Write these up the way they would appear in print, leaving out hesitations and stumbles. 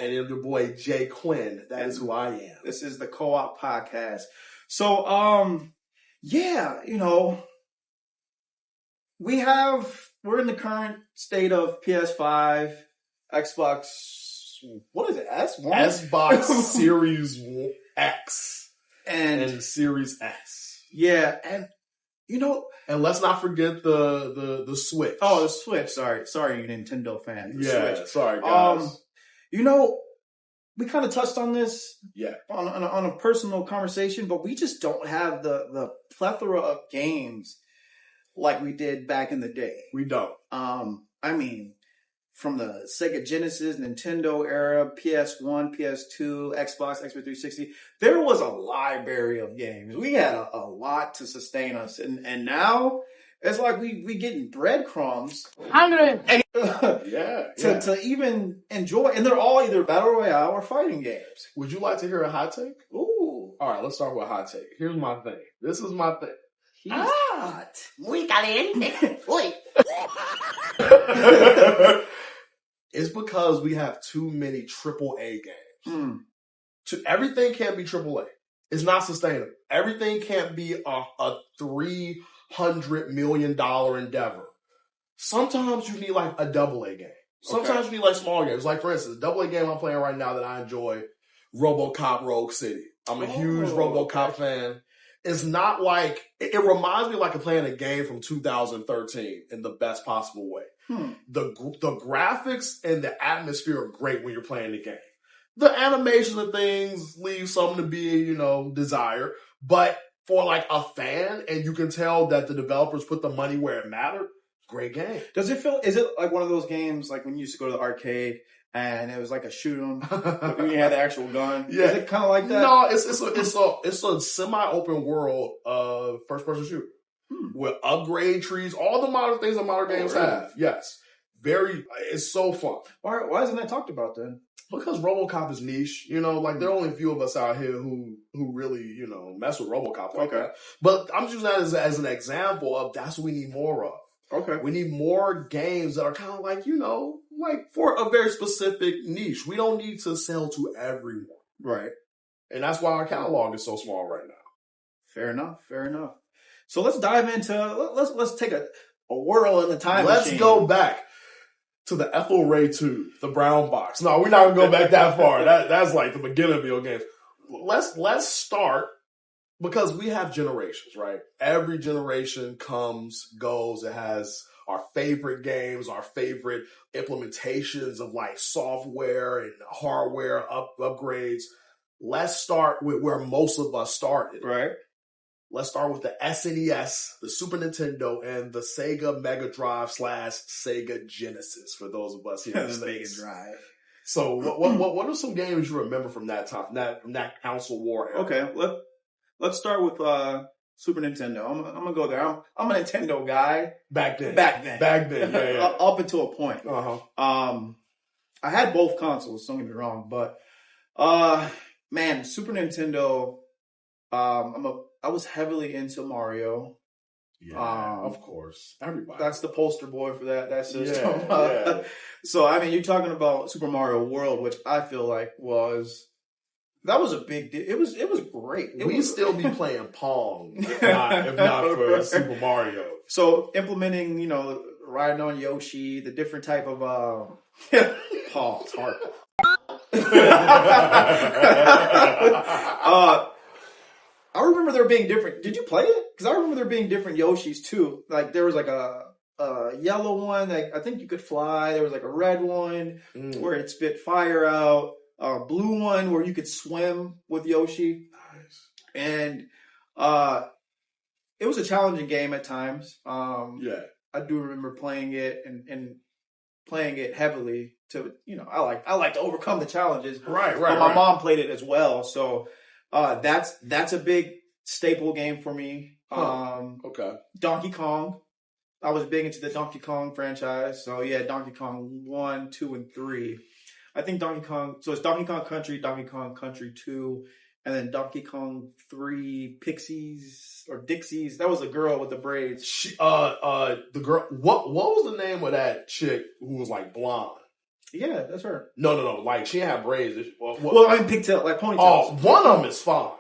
And I'm your boy, Jay Quinn. That is who I am. This is the Co-op Podcast. So, yeah, we're in the current state of PS5, Xbox, what is it, S1? Xbox Series X and Series S. Yeah, and and let's not forget the Switch. Oh, the Switch. Sorry, you Nintendo fan. Switch. Sorry, guys. We kind of touched on this, yeah, on a personal conversation, but we just don't have the plethora of games like we did back in the day. We don't. I mean, from the Sega Genesis, Nintendo era, PS1, PS2, Xbox 360, there was a library of games. We had a lot to sustain us, and now it's like we getting breadcrumbs. Hungry. To even enjoy, and they're all either battle royale or fighting games. Would you like to hear a hot take? Ooh, all right. Let's start with a hot take. Here's my thing. This is my thing. He's hot. Muy caliente. Uy. It's because we have too many AAA games. Everything can't be AAA. It's not sustainable. Everything can't be a $300 million endeavor. Sometimes you need like a AA game. Sometimes you need like small games. Like for instance, the AA game I'm playing right now that I enjoy, RoboCop Rogue City. I'm a huge RoboCop fan. It's not like, it reminds me like of playing a game from 2013 in the best possible way. The graphics and the atmosphere are great when you're playing the game. The animation of things leave something to be, desired. But for like a fan, and you can tell that the developers put the money where it mattered, great game. Is it like one of those games like when you used to go to the arcade and it was like a shoot 'em, but then you had the actual gun? Yeah. Is it kind of like that? No, it's a semi-open world first-person shooter with upgrade trees, all the modern things that modern games have. Yes, it's so fun. Why isn't that talked about then? Because RoboCop is niche, there are only a few of us out here who really, mess with RoboCop like that. But I'm just using that as an example of that's what we need more of. Okay. We need more games that are kind of like, like for a very specific niche. We don't need to sell to everyone. Right. And that's why our catalog is so small right now. Fair enough. So let's dive into, let's take a whirl in the time machine. Let's go back to the Ethel Ray 2, the brown box. No, we're not going to go back that far. That's like the beginning of video games. Let's start, because we have generations, right? Every generation comes, goes. It has our favorite games, our favorite implementations of like software and hardware upgrades. Let's start with where most of us started. Right. Let's start with the SNES, the Super Nintendo, and the Sega Mega Drive / Sega Genesis for those of us here in the States. Mega Drive. So what are some games you remember from that time, from that console war era? Okay, let's start with Super Nintendo. I'm gonna go there. I'm a Nintendo guy. Back then. Yeah. Up until a point. Uh-huh. I had both consoles, don't get me wrong, but Super Nintendo, I was heavily into Mario. Yeah, of course. Everybody. That's the poster boy for that system. Yeah. So, you're talking about Super Mario World, which I feel like that was a big deal. It was great. We'd still be playing Pong if not for Super Mario. So implementing, riding on Yoshi, the different type of Paul, it's hard. I remember there being different. Did you play it? Because I remember there being different Yoshis too. Like there was like a yellow one that I think you could fly. There was like a red one where it spit fire out. A blue one where you could swim with Yoshi. Nice. And it was a challenging game at times. I do remember playing it and playing it heavily to, I like to overcome the challenges. Right. But my mom played it as well. So that's a big staple game for me. Okay. Donkey Kong. I was big into the Donkey Kong franchise. So yeah, Donkey Kong 1, 2, and 3. I think Donkey Kong, so it's Donkey Kong Country, Donkey Kong Country 2, and then Donkey Kong 3 Pixies or Dixies. That was a girl with the braids. The girl, what was the name of that chick who was like blonde? Yeah, that's her. No. Like, she had braids. Well, I mean pigtail, like ponytails. Oh, one of them is fine.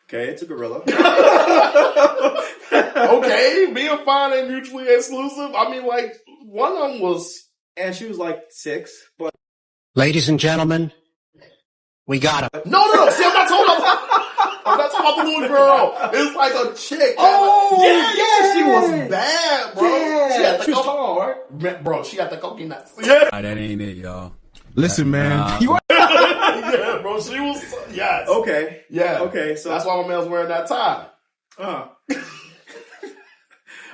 Okay, it's a gorilla. Okay, being fine ain't mutually exclusive. I mean, like, one of them was... And she was like 6, but... Ladies and gentlemen, we got him. No. See, I'm not talking about the little girl. It's like a chick. Oh, yeah, she was bad, bro. Yeah, she was tall, right? Bro, she got the coconut nuts. Yeah. That ain't it, y'all. Listen, man. Yeah, bro, she was... Yes. Okay. Yeah. Okay, so... That's why my man was wearing that tie.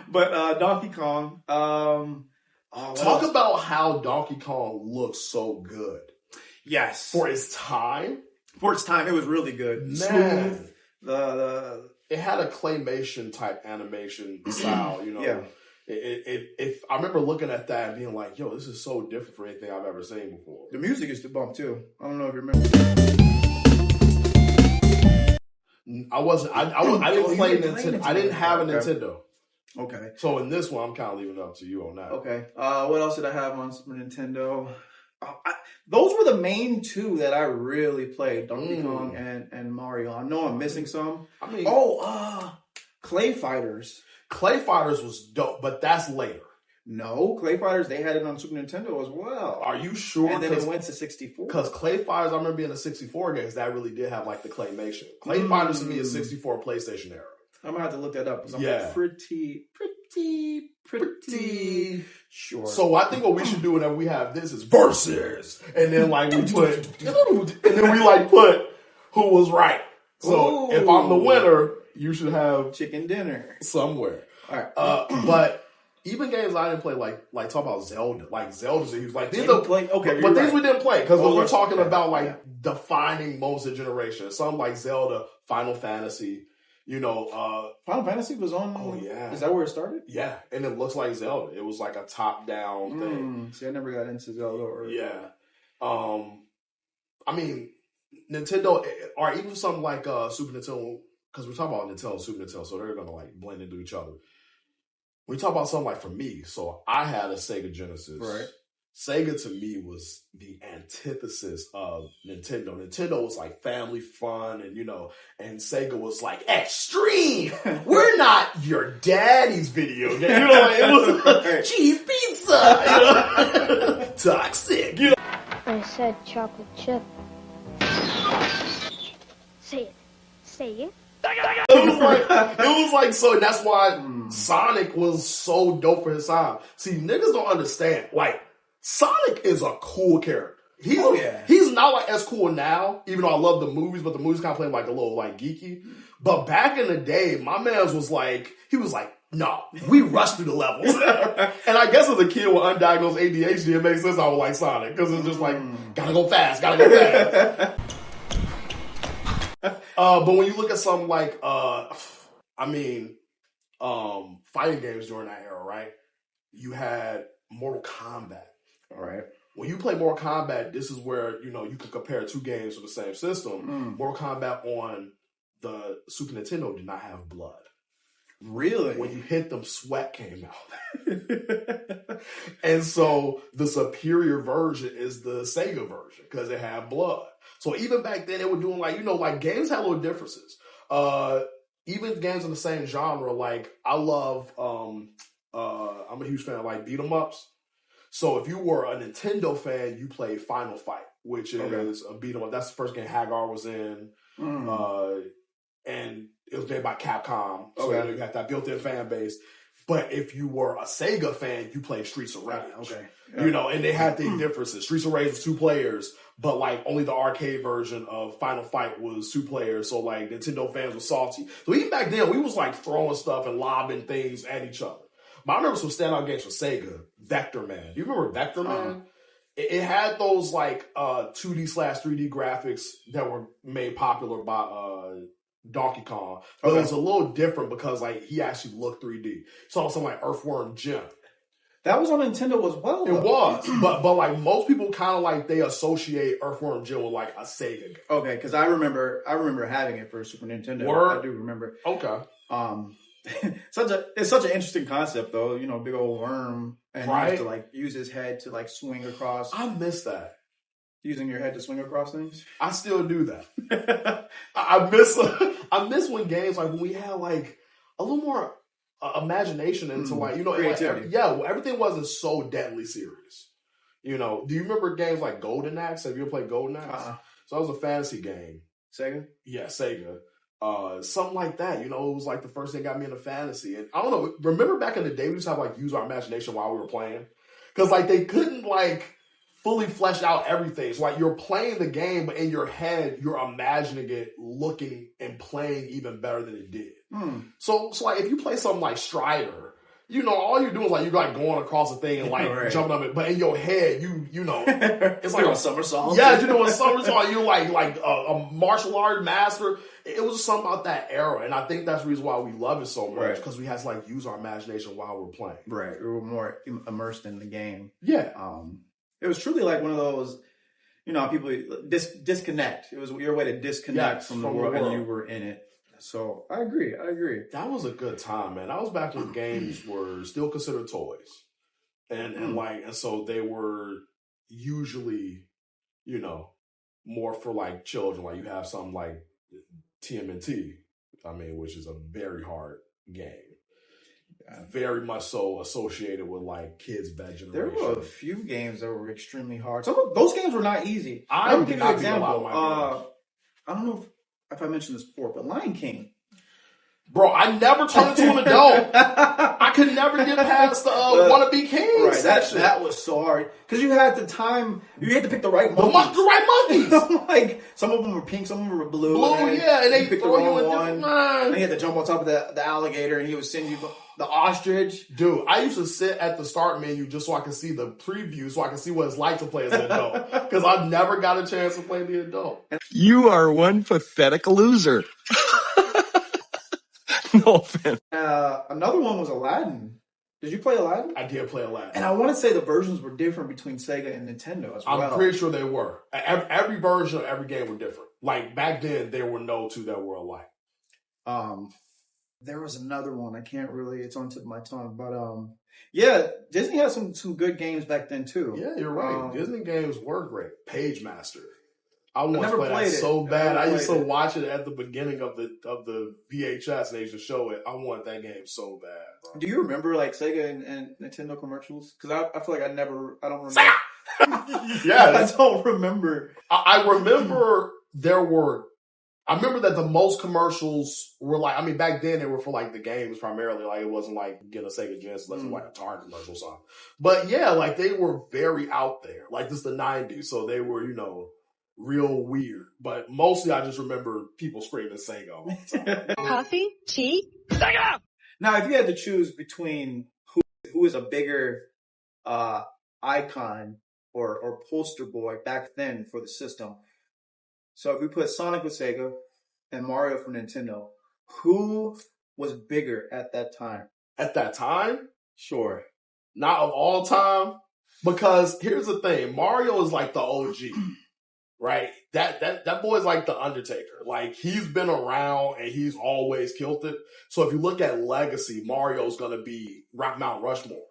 But Donkey Kong... Talk about how Donkey Kong looks so good. Yes. For its time. For its time, it was really good. Man. Smooth. It had a claymation type animation style, you know. Yeah. If I remember looking at that and being like, yo, this is so different from anything I've ever seen before. The music is the bump too. I don't know if you remember. I didn't play Nintendo. I didn't have a Nintendo. Okay. So in this one, I'm kind of leaving it up to you on that. Okay. What else did I have on Super Nintendo? Those were the main two that I really played: Donkey Kong and Mario. I know I'm missing some. I mean, Clay Fighters. Clay Fighters was dope, but that's later. No, Clay Fighters, they had it on Super Nintendo as well. Are you sure? And then it went to 64. Because Clay Fighters, I remember being a 64 games that really did have like the claymation. Clay Fighters to me is 64 PlayStation era. I'm gonna have to look that up because I'm pretty sure. So I think what we should do whenever we have this is versus, and then like we put, and then we like put who was right. So if I'm the winner, you should have chicken dinner somewhere. All right, but even games I didn't play, like talk about Zelda, like Zelda's a huge like these are play okay, but things we didn't play because we're talking okay. about like defining moments of generation. Some like Zelda, Final Fantasy. You know, Final Fantasy was on. Oh yeah, is that where it started? Yeah, and it looks like Zelda. It was like a top-down thing. See, I never got into Zelda. I mean, Nintendo, or even something like Super Nintendo, because we're talking about Nintendo and Super Nintendo, so they're gonna like blend into each other. We talk about something like for me, so I had a Sega Genesis. Right. Sega to me was the antithesis of Nintendo. Nintendo was like family fun and, you know, and Sega was like extreme. We're not your daddy's video game. You know, like, it was cheese pizza. You know? Toxic. You know? I said chocolate chip. Say it. Say it. It was like so, and that's why Sonic was so dope for his time. See, niggas don't understand. Like, Sonic is a cool character. He's not like as cool now, even though I love the movies, but the movies kind of play like a little like geeky. But back in the day, my man was like, no, we rushed through the levels. And I guess as a kid with undiagnosed ADHD, it makes sense I would like Sonic, because it's just like, gotta go fast. But when you look at something like, fighting games during that era, right? You had Mortal Kombat. All right. When you play Mortal Kombat, this is where, you know, you can compare two games from the same system. Mortal Kombat on the Super Nintendo did not have blood. Really? When you hit them, sweat came out. And so the superior version is the Sega version because it had blood. So even back then, they were doing like, you know, like games had little differences. Even games in the same genre, like I love, I'm a huge fan of like beat 'em ups. So if you were a Nintendo fan, you played Final Fight, which is a beat 'em up. That's the first game Hagar was in. And it was made by Capcom. So you got that built-in fan base. But if you were a Sega fan, you played Streets of Rage. You know, and they had the differences. Streets of Rage was 2 players, but like only the arcade version of Final Fight was 2 players. So like Nintendo fans were salty. So even back then, we was like throwing stuff and lobbing things at each other. But I remember some standout games for Sega. Vector Man. Do you remember Vector Man? It had those like 2D/3D graphics that were made popular by Donkey Kong. But it was a little different because like he actually looked 3D. So something like Earthworm Jim. That was on Nintendo as well. It was. but like most people kind of like they associate Earthworm Jim with like a Sega game. Okay, because I remember having it for Super Nintendo. Word? I do remember. Okay. It's such an interesting concept, though. You know, big old worm, and you have to like use his head to like swing across. I miss that. Using your head to swing across things. I still do that. I miss when games like when we had like a little more imagination into like, you know, creativity. Everything wasn't so deadly serious. You know, do you remember games like Golden Axe? Have you ever played Golden Axe? So that was a fantasy game. Sega? Yeah, Sega. Something like that. You know, it was like the first thing got me into fantasy. And I don't know, remember back in the day we used to have like use our imagination while we were playing? Because like they couldn't like fully flesh out everything. So like you're playing the game, but in your head, you're imagining it looking and playing even better than it did. So like if you play something like Strider, you know, all you're doing is like you're like going across the thing and like jumping up it, but in your head, you know, it's like a somersault. Yeah, you're doing a somersault. You're like a martial art master. It was something about that era, and I think that's the reason why we love it so much because we had to like use our imagination while we're playing. Right, we were more immersed in the game. Yeah, it was truly like one of those. You know, people disconnect. It was your way to disconnect from the world, and you were in it. So I agree. That was a good time, man. That was back when games were still considered toys, and so they were usually, you know, more for like children. Like you have something like TMNT, which is a very hard game. Very much so associated with like kids' bed generation. There were a few games that were extremely hard. Some of those games were not easy. I'll give you an example. I don't know if I mentioned this before, but Lion King. Bro, I never turned into an adult. I could never get past the wannabe king section. That was so hard. Because you had you had to pick the right monkeys. The right monkeys. Like, some of them were pink, some of them were blue. And they picked throw the you wrong in one. different... And you had to jump on top of the alligator, and he would send you the ostrich. Dude, I used to sit at the start menu just so I could see the preview, so I could see what it's like to play as an adult. Because I never got a chance to play the adult. You are one pathetic loser. No offense. Another one was Aladdin. Did you play Aladdin? I did play Aladdin. And I want to say the versions were different between Sega and Nintendo as well. I'm pretty sure they were. Every version of every game were different. Like, back then, there were no two that were alike. There was another one. I can't really, it's on the tip of my tongue. But, yeah, Disney had some good games back then, too. Yeah, you're right. Disney games were great. Page Master. I once played that it so bad. I used to watch it at the beginning of the VHS, and they used to show it. I wanted that game so bad, bro. Do you remember like Sega and Nintendo commercials? Because I feel like I don't remember. Yeah, I don't remember. I remember I remember that the most commercials were like, back then they were for like the games primarily. Like it wasn't like getting a Sega Genesis unless it was like a Target commercial or something. But yeah, like they were very out there. Like this is the 90s, so they were, you know, real weird. But mostly I just remember people screaming Sega all the time. Coffee? Tea? Sega! Now, if you had to choose between who is a bigger icon or poster boy back then for the system, so if we put Sonic with Sega and Mario for Nintendo, who was bigger at that time? At that time? Sure. Not of all time? Because here's the thing. Mario is like the OG. Right? That boy's like the Undertaker. Like, he's been around and he's always killed it. So if you look at legacy, Mario's gonna be Mount Rushmore.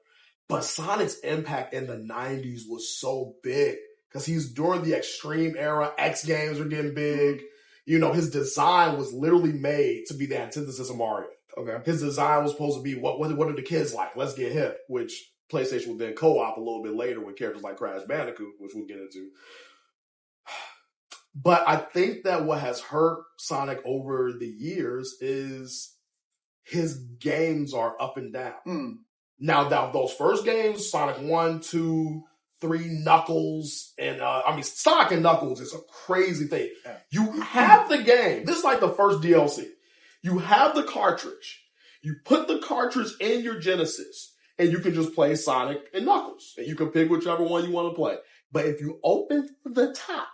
But Sonic's impact in the 90s was so big because he's during the Extreme era. X Games were getting big. You know, his design was literally made to be the antithesis of Mario. Okay. His design was supposed to be, what are the kids like? Let's get hip, which PlayStation would then co-op a little bit later with characters like Crash Bandicoot, which we'll get into. But I think that what has hurt Sonic over the years is his games are up and down. Now, those first games, Sonic 1, 2, 3, Knuckles, and Sonic and Knuckles is a crazy thing. You have the game. This is like the first DLC. You have the cartridge. You put the cartridge in your Genesis, and you can just play Sonic and Knuckles. And you can pick whichever one you want to play. But if you open the top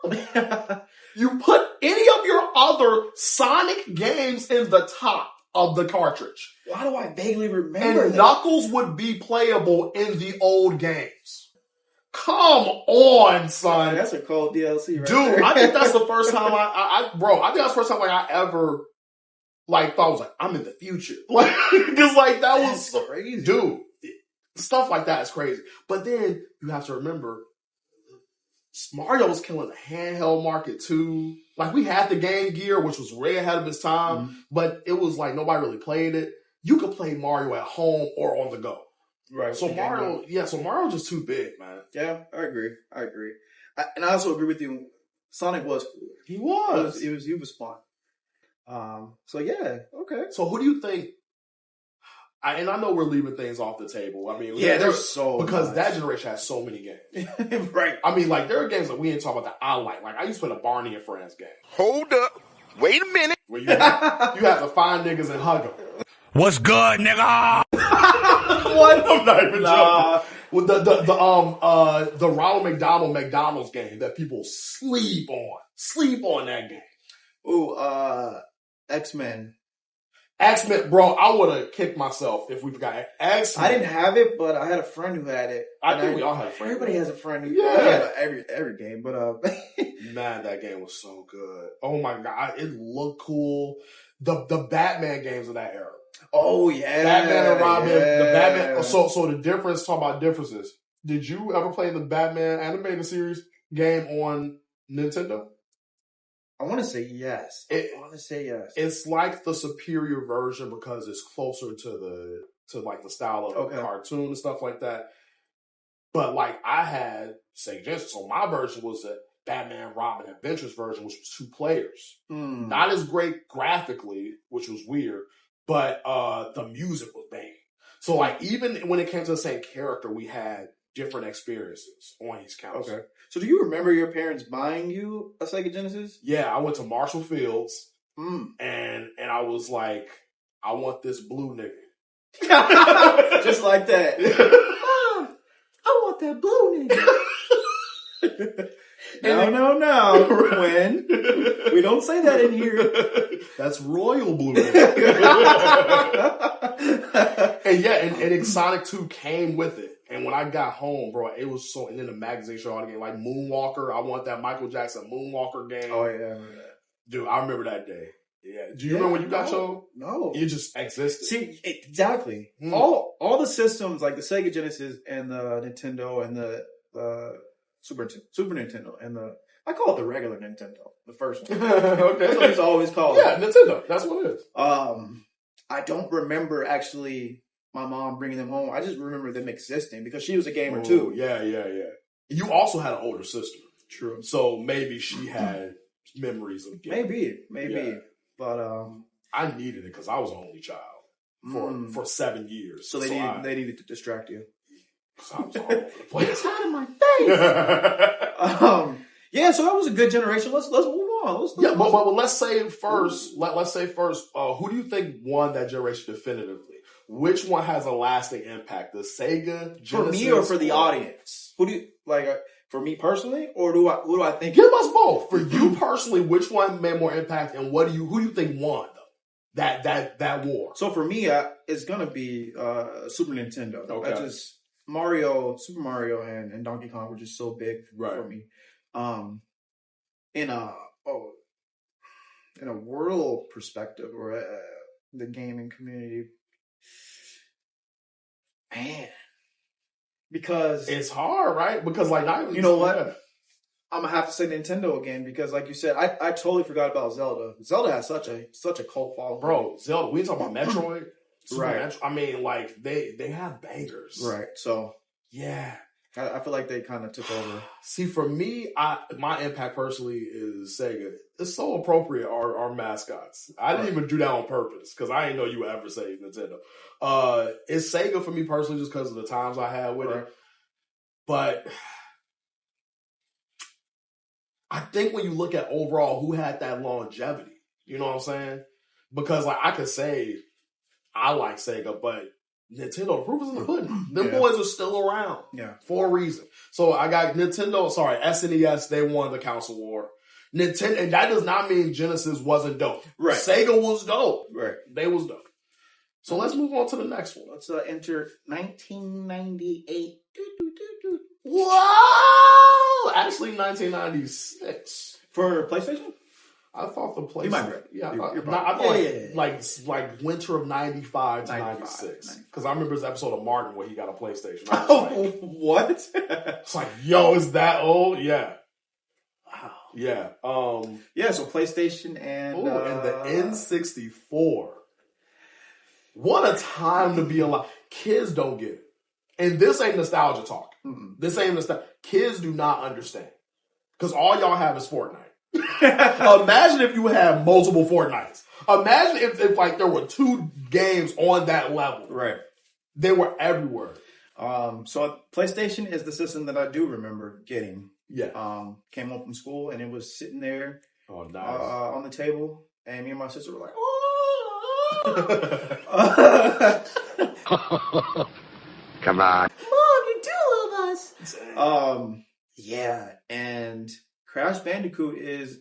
of it, you put any of your other Sonic games in the top of the cartridge. Why do I vaguely remember and that? Knuckles would be playable in the old games. Come on, son. That's a cold DLC, right Dude, there. I think that's the first time I think that's the first time like I ever like thought was like, I'm in the future. Like, because like that was crazy. Dude, stuff like that is crazy. But then you have to remember, Mario was killing the handheld market too. Like we had the Game Gear, which was way ahead of its time, but it was like nobody really played it. You could play Mario at home or on the go. Right. So Mario's just too big, man. Yeah, I agree. And I also agree with you. Sonic was cool. He was. He was fun. So yeah, okay. So who do you think? And I know we're leaving things off the table. I mean, there's so because much. that generation has so many games. Right. I mean, like there are games that we ain't talking about that I like. Like I used to play the Barney and Friends game. Hold up. Wait a minute. Where you have to find niggas and hug them. What's good, nigga? What? I'm not even joking. With the Ronald McDonald McDonald's game that people sleep on that game. Ooh, X-Men. X-Men, bro, I would have kicked myself if we forgot X-Men. I didn't have it, but I had a friend who had it. I think we all had a friend. Everybody has a friend who had every game, but man, that game was so good. Oh my god, it looked cool. The Batman games of that era. Oh yeah, Batman and Robin. Yeah. The Batman. So the difference. Talk about differences. Did you ever play the Batman animated series game on Nintendo? I want to say yes. It's like the superior version because it's closer to like the style of the cartoon and stuff like that. But like I had Sega Genesis, so my version was the Batman Robin Adventures version, which was 2 players. Not as great graphically, which was weird, but the music was banging. So like even when it came to the same character, we had different experiences on each couch. Okay. So do you remember your parents buying you a Sega Genesis? Yeah, I went to Marshall Fields and I was like, I want this blue nigga. Just like that. Mom, I want that blue nigga. No. When? We don't say that in here. That's royal blue. And yeah, and Sonic 2 came with it. And when I got home, bro, it was so. And then the magazine showed all the game, like Moonwalker. I want that Michael Jackson Moonwalker game. Oh yeah, dude, I remember that day. Yeah, do you remember when you got your? No, you just existed. See, exactly. All the systems, like the Sega Genesis and the Nintendo and the Super Nintendo and I call it the regular Nintendo, the first one. Okay, that's what it's always called. Yeah, Nintendo. That's what it is. I don't remember actually my mom bringing them home. I just remember them existing because she was a gamer too. Yeah. You also had an older sister. True. So maybe she had memories of gaming. Maybe. Yeah. But I needed it because I was an only child for 7 years. So they needed to distract you. I was all over the place. It's out of my face. Yeah, so that was a good generation. Let's move on. But let's say first. Let's say first. Who do you think won that generation definitively? Which one has a lasting impact? The Sega, Genesis, for me, or for the audience? Who do you like? For me personally, or who do I think? Give us both. For you personally, which one made more impact, and who do you think won though? That war. So for me, it's gonna be Super Nintendo. Okay. Super Mario, and Donkey Kong were just so big for me. In a world perspective or the gaming community, man, because it's hard, right? Because like you know what, I'm gonna have to say Nintendo again because, like you said, I totally forgot about Zelda. Zelda has such a cult following, bro. Zelda. We talking about Metroid. Right. I mean, like they have bangers, right? So yeah, I feel like they kind of took over. See, for me, my impact personally is Sega. It's so appropriate. Our mascots. I didn't even do that on purpose because I didn't know you would ever say Nintendo. It's Sega for me personally just because of the times I had with it. But I think when you look at overall who had that longevity, you know what I'm saying? Because like I could say I like Sega, but Nintendo, proof is in the pudding. Them boys are still around for a reason. So I got Nintendo, SNES, they won the console war. Nintendo, and that does not mean Genesis wasn't dope. Right. Sega was dope. Right. They was dope. So let's move on to the next one. Let's enter 1998. Whoa! Actually, 1996. For PlayStation? I thought the place. You might be right. Yeah, You're I thought probably- like winter of 95 to 95, 96. Because I remember this episode of Martin where he got a PlayStation. I was Oh, like, what? it's like, yo, is that old? Yeah. Wow. Yeah. Yeah, so PlayStation and... And the N64. What a time to be alive. Kids don't get it. And this ain't nostalgia talk. This ain't nostalgia. Kids do not understand. Because all y'all have is Fortnite. Imagine if you had multiple Fortnites. Imagine if like there were 2 games on that level. Right. They were everywhere. So PlayStation is the system that I do remember getting. Yeah. Came home from school and it was sitting there Oh, nice. on the table, and me and my sister were like, Come on. Mom, you do love us. yeah, and Crash Bandicoot is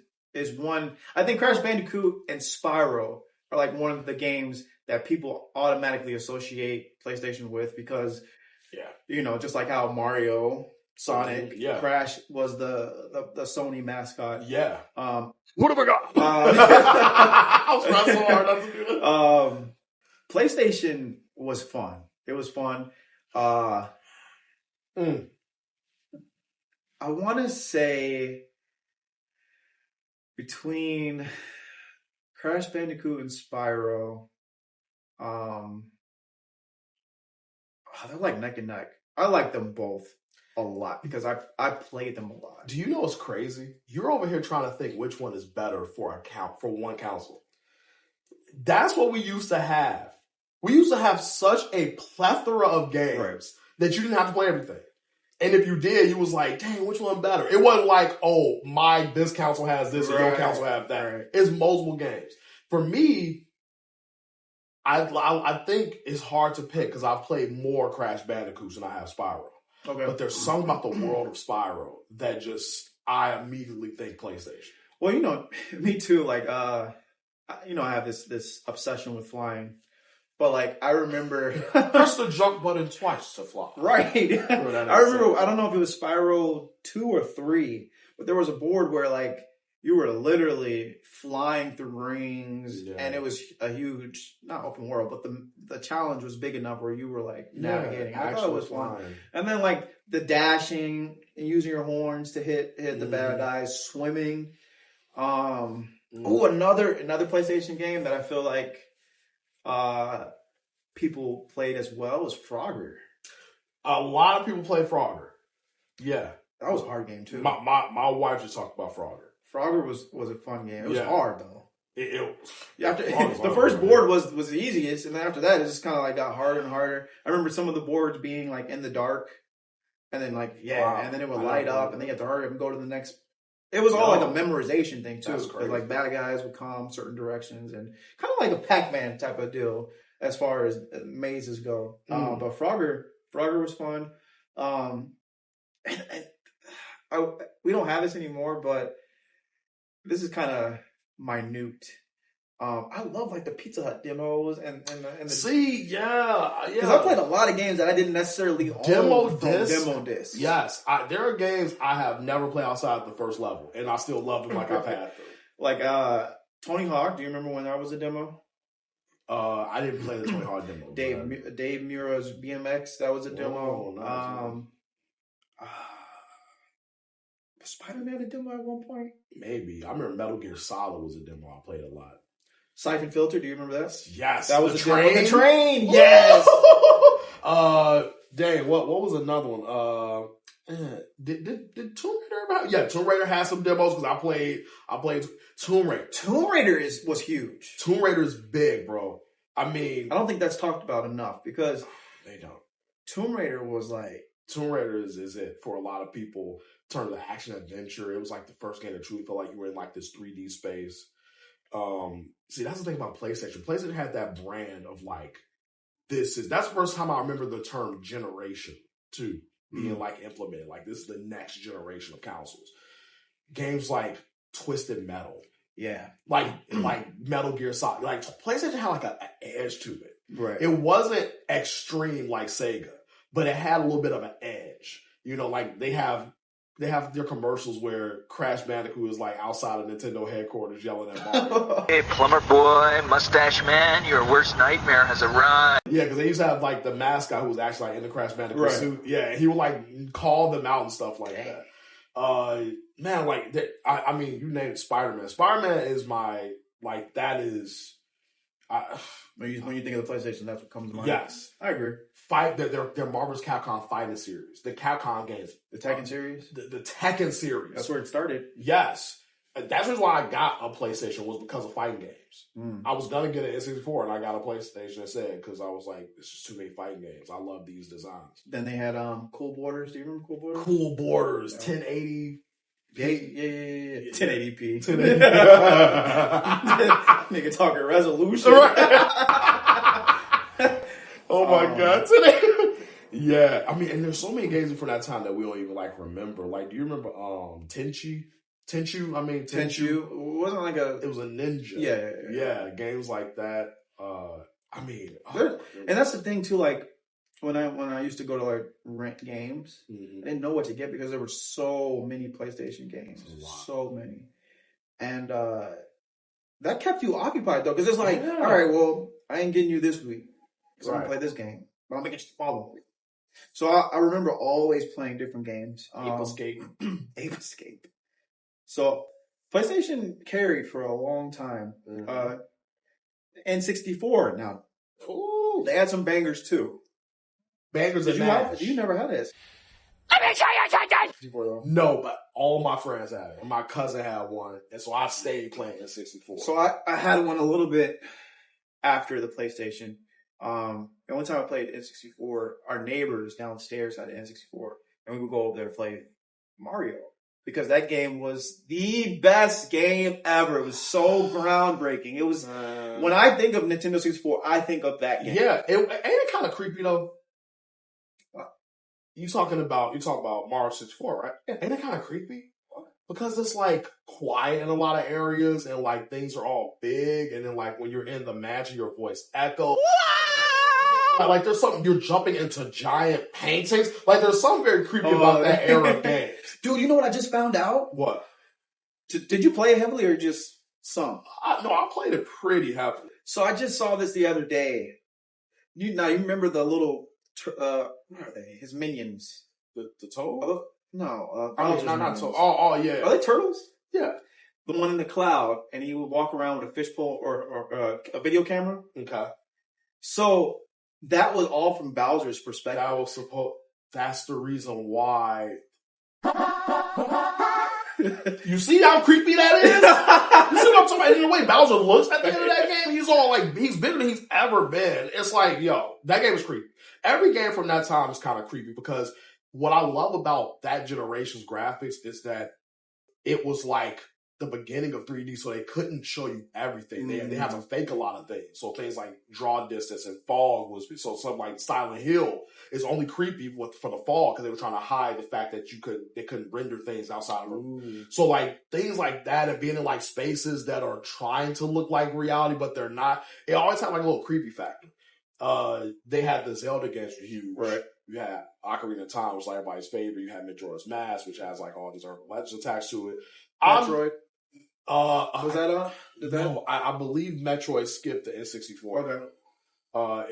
one. I think Crash Bandicoot and Spyro are like one of the games that people automatically associate PlayStation with because, just like how Mario, Sonic, Crash was the Sony mascot. Yeah. What have I got? I was trying so hard not to do that. PlayStation was fun. It was fun. I want to say between Crash Bandicoot and Spyro, they're like neck and neck. I like them both a lot because I played them a lot. Do you know what's crazy? You're over here trying to think which one is better for one console. That's what we used to have. We used to have such a plethora of games that you didn't have to play everything. And if you did, you was like, dang, which one better? It wasn't like, oh, this console has this and your console has that. Right. It's multiple games. For me, I think it's hard to pick because I've played more Crash Bandicoots than I have Spyro. Okay. But there's something about the world of Spyro that I immediately think PlayStation. Well, me too. Like, I have this obsession with flying. But like, I remember press the jump button twice to fly. Right. I remember. I don't know if it was Spyro 2 or 3, but there was a board where like you were literally flying through rings, and it was a huge, not open world, but the challenge was big enough where you were like navigating. I thought it was fun. And then like the dashing and using your horns to hit the bad guys, swimming. Another PlayStation game that I feel like people played as well was Frogger. A lot of people play Frogger. Yeah. That was a hard game too. My wife just talked about Frogger. Frogger was a fun game. It was hard though. The first board was the easiest, and then after that it just kind of like got harder and harder. I remember some of the boards being like in the dark, and then and then it would light up, and then you have to hurry up and go to the next. It was all like a memorization thing too. Because like bad guys would come certain directions, and kind of like a Pac-Man type of deal as far as mazes go. But Frogger was fun. We don't have this anymore, but this is kind of minute. I love like the Pizza Hut demos and the because I played a lot of games that I didn't necessarily own demo discs. Yes, there are games I have never played outside the first level, and I still love them like I've had them. Like Tony Hawk. Do you remember when that was a demo? I didn't play the Tony Hawk demo. Dave Mura's BMX. That was a demo. Nice. Spider-Man a demo at one point? Maybe. I remember Metal Gear Solid was a demo I played a lot. Siphon Filter, do you remember that? Yes. That was the train. Demo. The train, yes. Dang, what was another one? Did Tomb Raider about? Yeah, Tomb Raider has some demos because I played Tomb Raider. Tomb Raider was huge. Tomb Raider is big, bro. I mean, I don't think that's talked about enough because they don't. Tomb Raider was like is it for a lot of people. Turn to action adventure. It was like the first game that truly felt like you were in like this 3D space. See, that's the thing about PlayStation. PlayStation had that brand of like, that's the first time I remember the term generation too being like implemented. Like this is the next generation of consoles. Games like Twisted Metal. Yeah. Like Metal Gear Solid. Like PlayStation had like an edge to it. Right. It wasn't extreme like Sega, but it had a little bit of an edge. Like they have they have their commercials where Crash Bandicoot is like outside of Nintendo headquarters yelling at Mario. Hey, plumber boy, mustache man, your worst nightmare has arrived. Yeah, because they used to have like the mascot who was actually like in the Crash Bandicoot suit. Yeah, he would like call them out and stuff like that. Man, like I mean, you named Spider-Man. Spider-Man is my like that is. When you think of the PlayStation, that's what comes to mind. Yes, I agree. Their Marvel's Capcom fighting series, the Capcom games, the Tekken series, the Tekken series. That's where it started. Yes, that's why I got a PlayStation was because of fighting games. I was gonna get an N64 and I got a PlayStation instead because I was like, it's just too many fighting games. I love these designs. Then they had Cool Borders. Do you remember Cool Borders? Cool Borders, 1080. Yeah. 1080p. 1080p. Nigga talking resolution. Oh my God. Today. Yeah. I mean, and there's so many games from that time that we don't even like remember. Like, do you remember Tenchu? Tenchu? It wasn't like a... It was a ninja. Yeah. Games like that. I mean... and that's the thing too, like, when I used to go to like rent games, I didn't know what to get because there were so many PlayStation games. So many. And that kept you occupied though, because it's like, all right, well, I ain't getting you this week. So I'm gonna play this game, but I'll make it the following week. So I remember always playing different games. Ape Escape. Ape Escape. So PlayStation carried for a long time. N64 now. Ooh, they had some bangers too. Bangers and mash. You never had this. Let me show you something! No, but all my friends had it. And my cousin had one. And so I stayed playing N64. So I had one a little bit after the PlayStation. The only time I played N64, our neighbors downstairs had an N64, and we would go over there to play Mario because that game was the best game ever. It was so groundbreaking. It was when I think of Nintendo 64, I think of that game. Yeah, ain't it kind of creepy though? You talk about Mario 64, right? Ain't it kind of creepy? Because it's like quiet in a lot of areas and like things are all big and then like when you're in the match your voice echoes. Like there's something, you're jumping into giant paintings. Like there's something very creepy about that era of games. Dude, you know what I just found out? What? Did you play it heavily or just some? No, I played it pretty heavily. So I just saw this the other day. You remember the little, what are they? His minions. The Toad? No. Not Toad. Oh, yeah. Are they turtles? Yeah. The one in the cloud, and he would walk around with a fishbowl or a video camera. Okay. So that was all from Bowser's perspective. That's the reason why. You see how creepy that is? You see what I'm talking about? In the way Bowser looks at the end of that game, he's all like, he's bigger than he's ever been. It's like, yo, that game is creepy. Every game from that time is kind of creepy because what I love about that generation's graphics is that it was like the beginning of 3D, so they couldn't show you everything. They had to fake a lot of things. So things like draw distance and fog was, so something like Silent Hill is only creepy for the fog because they were trying to hide the fact that they couldn't render things outside of them. So like things like that and being in like spaces that are trying to look like reality, but they're not. It always had like a little creepy factor. They had the Zelda games were huge. Right. You had Ocarina of Time, which was like everybody's favorite. You had Majora's Mask, which has like all these urban legends attached to it. Metroid. Was that on? No, I believe Metroid skipped the N64. Okay.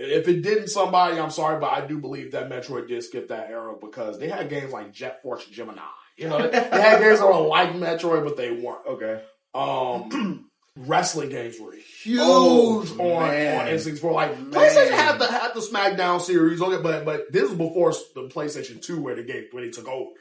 If it didn't, somebody, I'm sorry, but I do believe that Metroid did skip that era because they had games like Jet Force Gemini. You know, they had games that were like Metroid, but they weren't. Okay. Wrestling games were huge on N64. Like PlayStation had the SmackDown series, okay, but this was before the PlayStation 2 where they took over.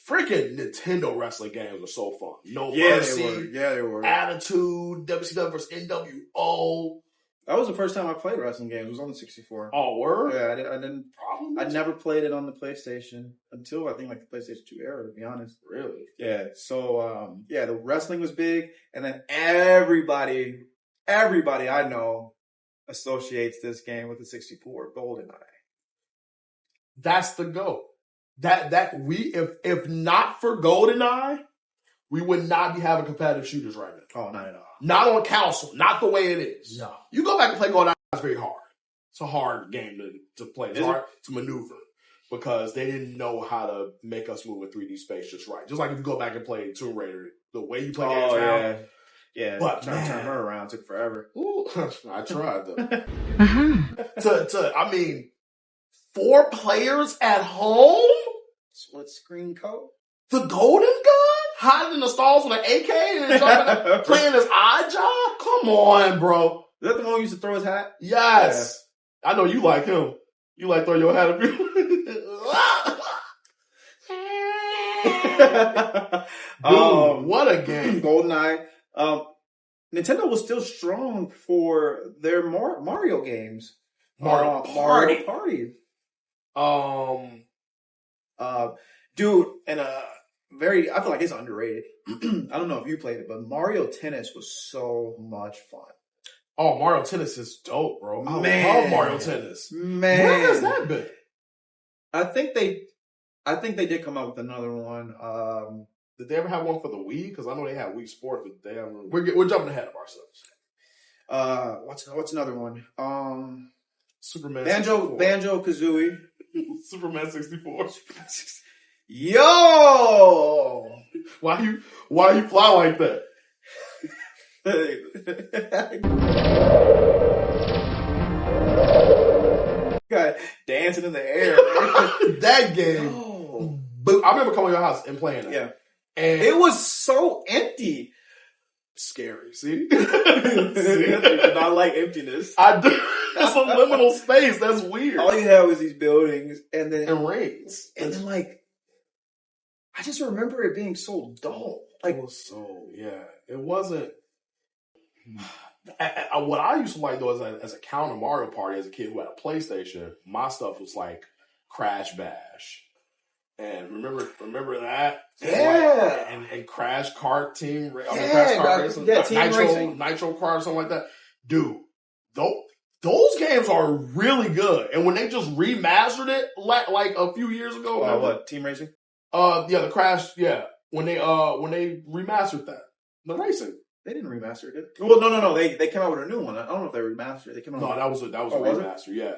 Freaking Nintendo wrestling games are so fun. No Mercy, they were. Attitude, WCW vs. NWO. That was the first time I played wrestling games. It was on the 64. Oh, word? Yeah, I didn't. I never played it on the PlayStation until I think like the PlayStation 2 era, to be honest. Really? Yeah. So, the wrestling was big, and then everybody I know associates this game with the 64 GoldenEye. That's the GOAT. If not for GoldenEye, we would not be having competitive shooters right now. Oh, not at all. Not on console. Not the way it is. No. You go back and play GoldenEye, it's very hard. It's a hard game to play. It's hard to maneuver. because they didn't know how to make us move in 3D space just right. Just like if you go back and play Tomb Raider, the way you play games now. Yeah, but turn her around took forever. Ooh, I tried though. I mean, 4 players at home? Split screen code? The Golden Gun? Hiding in the stalls with an AK and jumping, playing his eye job? Come on, bro. Is that the one who used to throw his hat? Yes. Yeah. I know you like him. You like throw your hat at people. Dude, what a game. GoldenEye. Nintendo was still strong for their Mario games. Mario Party. Dude, and I feel like it's underrated. I don't know if you played it, but Mario Tennis was so much fun. Oh, Mario Tennis is dope, bro. I love Mario Tennis. Man. Where has that been? I think they did come out with another one. Did they ever have one for the Wii? Because I know they had Wii Sports, but they haven't. We're jumping ahead of ourselves. What's another one? Superman Banjo Kazooie. Superman 64. Yo! Why you fly like that? God, dancing in the air. That game. Oh. But I remember coming to your house and playing that. Yeah. And it was so empty. Scary. See? See? I like emptiness. I do. It's a liminal space. That's weird. All you have is these buildings and rings. And then I just remember it being so dull. It was it wasn't. What I used to like though as a counter Mario Party as a kid who had a PlayStation, my stuff was like Crash Bash. And remember that? Yeah. And Crash Kart Team. Crash Kart Racing. Yeah, Team Racing. Nitro Kart or something like that. Dude, those games are really good. And when they just remastered it like a few years ago. What? Team Racing? The Crash, yeah. When they remastered that. The racing. They didn't remaster it, did they? Well, no. They came out with a new one. I don't know if they remastered it. They came out that was a remaster, yeah.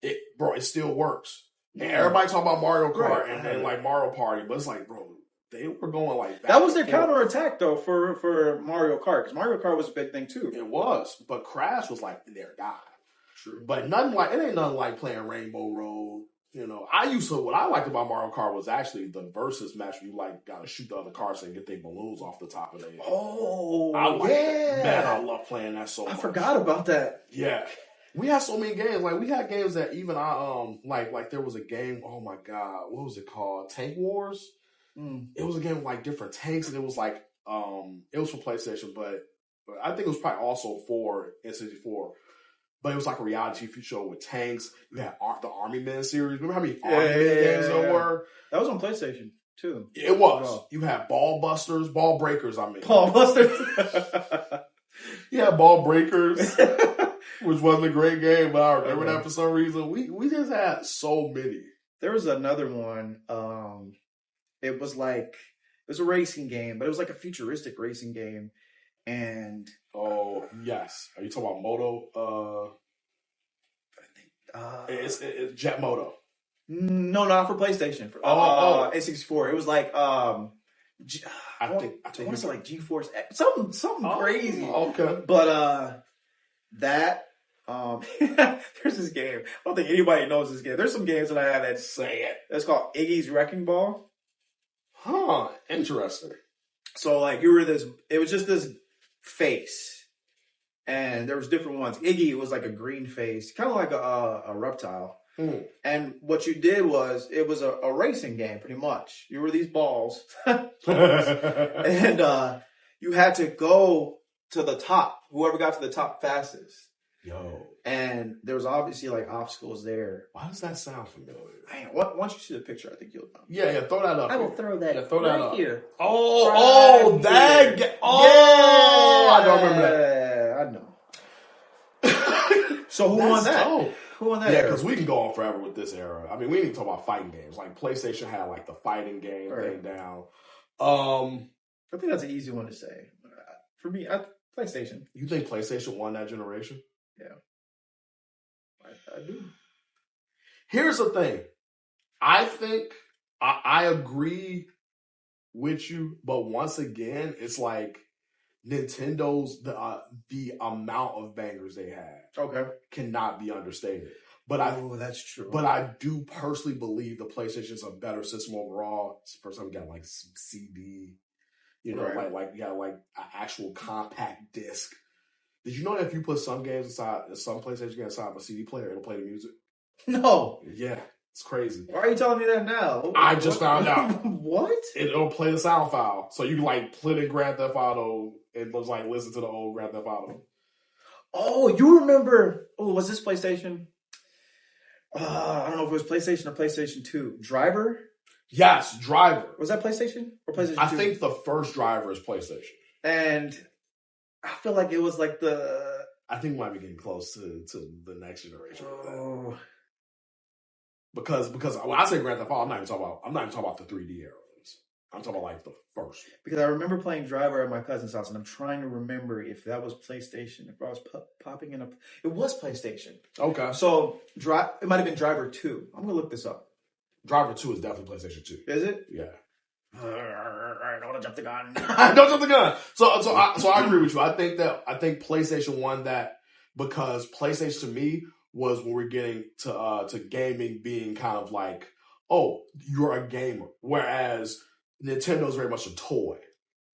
It still works. And everybody talk about Mario Kart and like Mario Party, but it's like, bro, they were going like that. That was their counterattack though for Mario Kart, because Mario Kart was a big thing too. It was, but Crash was like their guy. True, but it ain't nothing like playing Rainbow Road. You know, what I liked about Mario Kart was actually the versus match where you gotta shoot the other cars and get their balloons off the top of their head. Oh, that. Man, I love playing that so much. I forgot about that. Yeah. We had so many games. Like we had games that even like there was a game. Oh my god, what was it called? Tank Wars. It was a game with like different tanks, and it was like it was for PlayStation, but I think it was probably also for N64. But it was like a reality TV show with tanks. You had the Army Men series. Remember how many Army Men games there were? That was on PlayStation too. It was. Oh. You had Ball Breakers. Ball Busters. Yeah, Ball Breakers. Which wasn't a great game, but I remember that for some reason. We just had so many. There was another one. It was a racing game, but it was like a futuristic racing game. And oh yes, are you talking about Moto? It's Jet Moto. No, not for PlayStation. For N64. It was like I think it's like GeForce X, something crazy. Okay, but that there's this game. I don't think anybody knows this game. There's some games that I have that say it. It's called Iggy's Wrecking Ball. Huh? Interesting. So like it was just this face, and there was different ones. Iggy was like a green face, kind of like a reptile. And what you did was it was a racing game, pretty much. You were these balls, and you had to go to the top. Whoever got to the top fastest. Yo. And there was obviously like obstacles there. Why does that sound familiar? Man, once you see the picture, I think you'll know. Yeah, throw that up. I will throw that right here. Oh, that. I don't remember that. I know. So who won that? Dope. Who won that? Yeah, because we can go on forever with this era. I mean, we didn't talk about fighting games. Like PlayStation had like the fighting game thing down. I think that's an easy one to say. For me, PlayStation. You think PlayStation won that generation? Yeah. I do. Here's the thing. I think I agree with you, but once again, it's like Nintendo's the amount of bangers they had cannot be understated. But that's true. But I do personally believe the PlayStation's a better system overall. It's the first time we got like CD, like you got like an actual compact disc. Did you know that if you put some games inside, some PlayStation games inside of a CD player, it'll play the music? No. Yeah, it's crazy. Why are you telling me that now? I just found out. What? It'll play the sound file, so you can like put in Grand Theft Auto and just like listen to the old Grand Theft Auto. Oh, you remember? Oh, was this PlayStation? I don't know if it was PlayStation or PlayStation 2. Driver? Yes, Driver. Was that PlayStation or PlayStation 2? I think the first Driver is PlayStation. And I feel like it was like I think we might be getting close to the next generation of that. Oh. Because when I say Grand Theft Auto, I'm not even talking about the 3D era. I'm talking about like the first. Because I remember playing Driver at my cousin's house, and I'm trying to remember if that was PlayStation. If I was popping in it was PlayStation. Okay. So it might have been Driver 2. I'm gonna look this up. Driver 2 is definitely PlayStation 2. Is it? Yeah. I don't want to jump the gun. Don't jump the gun. So I agree with you. I think PlayStation won that because PlayStation to me was when we're getting to gaming being kind of like, oh, you're a gamer, whereas Nintendo is very much a toy.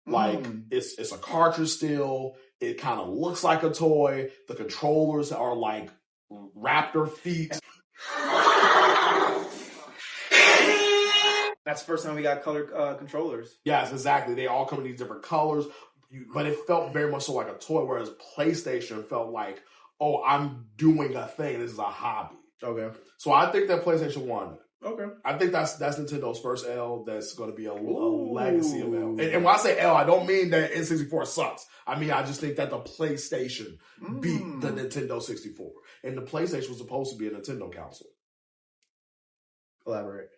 Like it's a cartridge still. It kind of looks like a toy. The controllers are like raptor feet. That's the first time we got color controllers. Yes, exactly. They all come in these different colors, but it felt very much so like a toy, whereas PlayStation felt like, oh, I'm doing a thing. This is a hobby. Okay. So I think that PlayStation won. Okay. I think that's Nintendo's first L that's going to be a legacy of L. And when I say L, I don't mean that N64 sucks. I mean, I just think that the PlayStation beat the Nintendo 64. And the PlayStation was supposed to be a Nintendo console. Elaborate.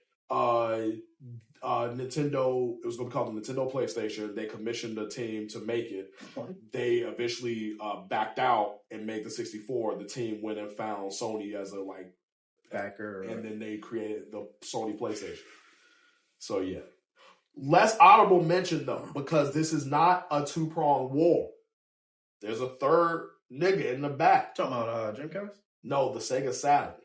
Nintendo, it was going to be called the Nintendo PlayStation. They commissioned a team to make it. What? They eventually backed out and made the 64. The team went and found Sony as a backer, and then they created the Sony PlayStation. So yeah, less honorable mention though, because this is not a two-pronged war. There's a third nigga in the back. Talking about Dreamcast? No, the Sega Saturn.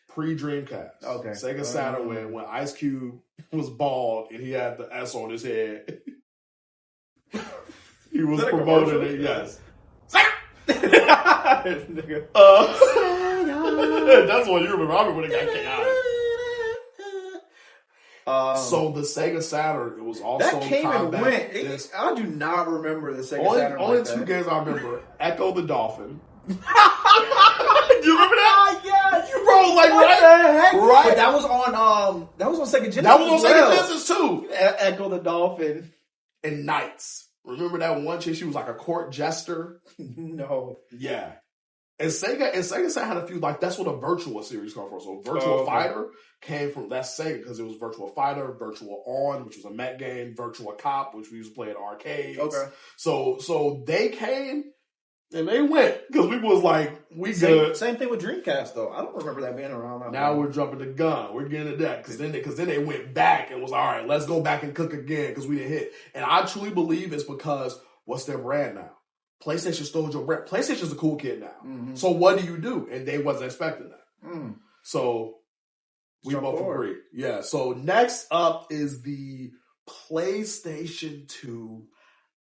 Pre-Dreamcast. Okay. Sega Saturn when Ice Cube was bald and he had the S on his head. He was promoting it, yes. That's what you remember. I remember when it got chaotic. So the Sega Saturn, it was also that came and went. I do not remember the Sega Saturn. Only two games I remember: Echo the Dolphin. Do you remember that? Yes, you bro, like what right, the heck? Right. But that was on Sega Genesis. That was on Sega Genesis too. Echo the Dolphin and Knights. Remember that one chick? She was like a court jester. No. Yeah. And Sega had a few, like, that's what a Virtua series came from. So Virtua Fighter came from that Sega because it was Virtua Fighter, Virtua On, which was a mech game, Virtua Cop, which we used to play at arcades. Okay. So they came and they went because people was like, we good. Same thing with Dreamcast though. I don't remember that being around. Now we're jumping the gun. We're getting to that because then they went back and was all right. Let's go back and cook again because we didn't hit. And I truly believe it's because what's their brand now? PlayStation stole your brand. PlayStation's a cool kid now. Mm-hmm. So what do? And they wasn't expecting that. Mm. So we both agree. Yeah. So next up is the PlayStation 2,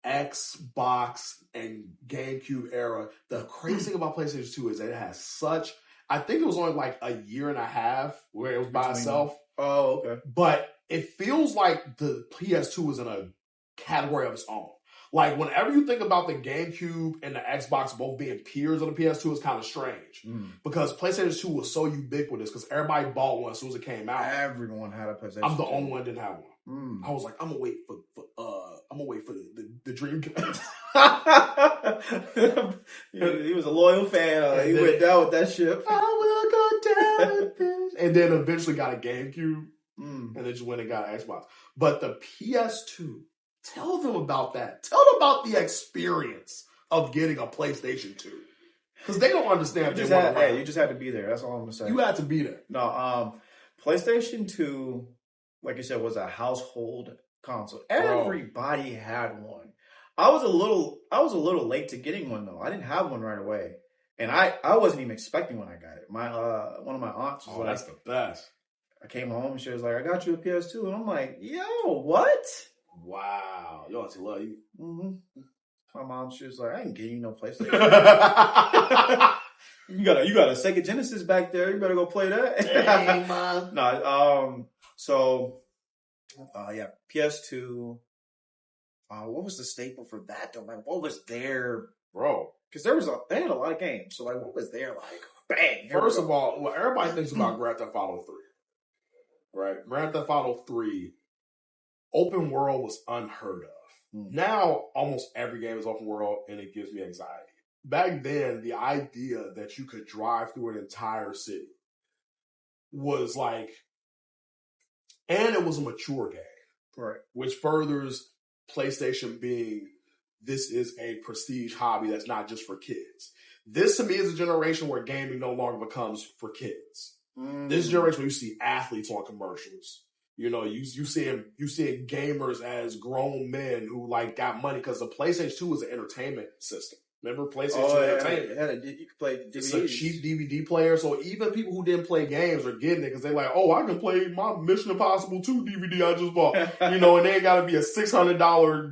Xbox, and GameCube era. The crazy thing about PlayStation 2 is that it has such... I think it was only like a year and a half where it was by itself. Oh, okay. But it feels like the PS2 was in a category of its own. Like, whenever you think about the GameCube and the Xbox both being peers of the PS2, it's kind of strange. Because PlayStation 2 was so ubiquitous because everybody bought one as soon as it came out. Everyone had a PlayStation 2. I'm the only one that didn't have one. I was like, I'm gonna wait for the Dreamcast. He was a loyal fan. He went down with that ship. I will go down with this. And then eventually got a GameCube. And then just went and got an Xbox. But the PS2... Tell them about that. Tell them about the experience of getting a PlayStation 2. Because they don't understand. You just had to be there. That's all I'm going to say. You had to be there. No, PlayStation 2, like you said, was a household console. Everybody had one. I was a little late to getting one though. I didn't have one right away. And I wasn't even expecting when I got it. My one of my aunts was like, that's the best. I came home and she was like, I got you a PS2. And I'm like, yo, what? Wow. Your auntie love you. Mm-hmm. My mom, she was like, I ain't getting you no PlayStation. You got a Sega Genesis back there. You better go play that. Hey, man. No, PS2. What was the staple for that though? Like, what was there, Bro? Because they had a lot of games. So like, what was there? Like, bang. First of all, well, everybody thinks about Grand Theft Auto 3, right? Grand Theft Auto 3, open world was unheard of. Now, almost every game is open world, and it gives me anxiety. Back then, the idea that you could drive through an entire city was like, and it was a mature game, Right? which furthers PlayStation being, this is a prestige hobby that's not just for kids. This to me is a generation where gaming no longer becomes for kids. This generation where you see athletes on commercials. You know, you seeing gamers as grown men who like got money because the PlayStation 2 was an entertainment system. Remember PlayStation 2 entertainment? You could play DVDs. It's a cheap DVD player, so even people who didn't play games are getting it because they're like, oh, I can play my Mission Impossible 2 DVD I just bought. You know, and they ain't got to be a $600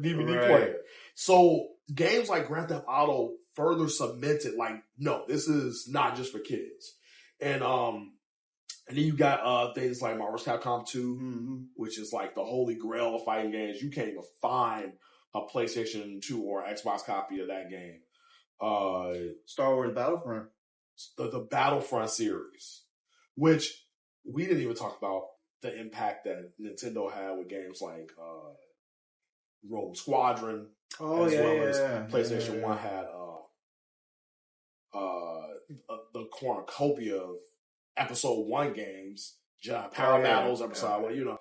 DVD player. So games like Grand Theft Auto further cemented, like, no, this is not just for kids. And then you got things like Marvel vs. Capcom 2, which is like the holy grail of fighting games. You can't even find a PlayStation 2 or Xbox copy of that game. Star Wars Battlefront. The Battlefront series, which we didn't even talk about the impact that Nintendo had with games like Rogue Squadron, as PlayStation 1 had the cornucopia of Episode 1 games, Power Battles, Episode 1, you know.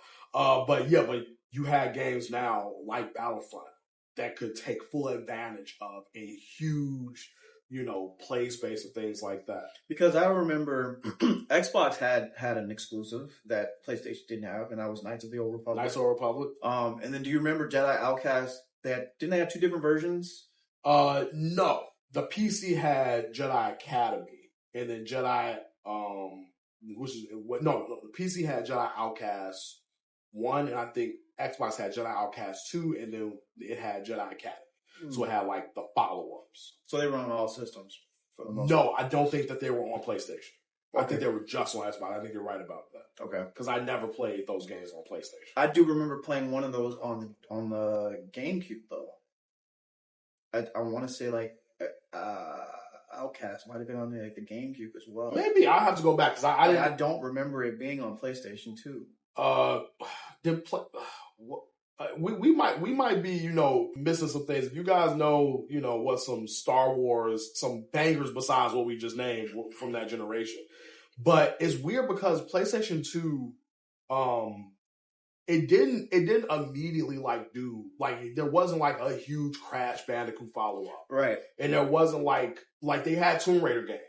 But you had games now like Battlefront that could take full advantage of a huge, you know, play space and things like that. Because I remember Xbox had an exclusive that PlayStation didn't have, and that was Knights of the Old Republic. Knights of the Old Republic. And then do you remember Jedi Outcast? Didn't they have two different versions? No. The PC had Jedi Academy, and then Jedi, the PC had Jedi Outcast 1, and I think Xbox had Jedi Outcast 2, and then it had Jedi Academy. So it had like the follow-ups. So they were on all systems for the most part. No, I don't think that they were on PlayStation. Okay. I think they were just on Xbox. I think you're right about that. Okay. Because I never played those games on PlayStation. I do remember playing one of those on the GameCube though. I want to say like Outcast might have been on the GameCube as well. Maybe I'll have to go back because I don't remember it being on PlayStation 2. We might be, you know, missing some things. If you guys know, you know, what some Star Wars, some bangers besides what we just named from that generation. But it's weird because PlayStation 2, it didn't immediately there wasn't like a huge Crash Bandicoot follow up. Right. And there wasn't like they had Tomb Raider games,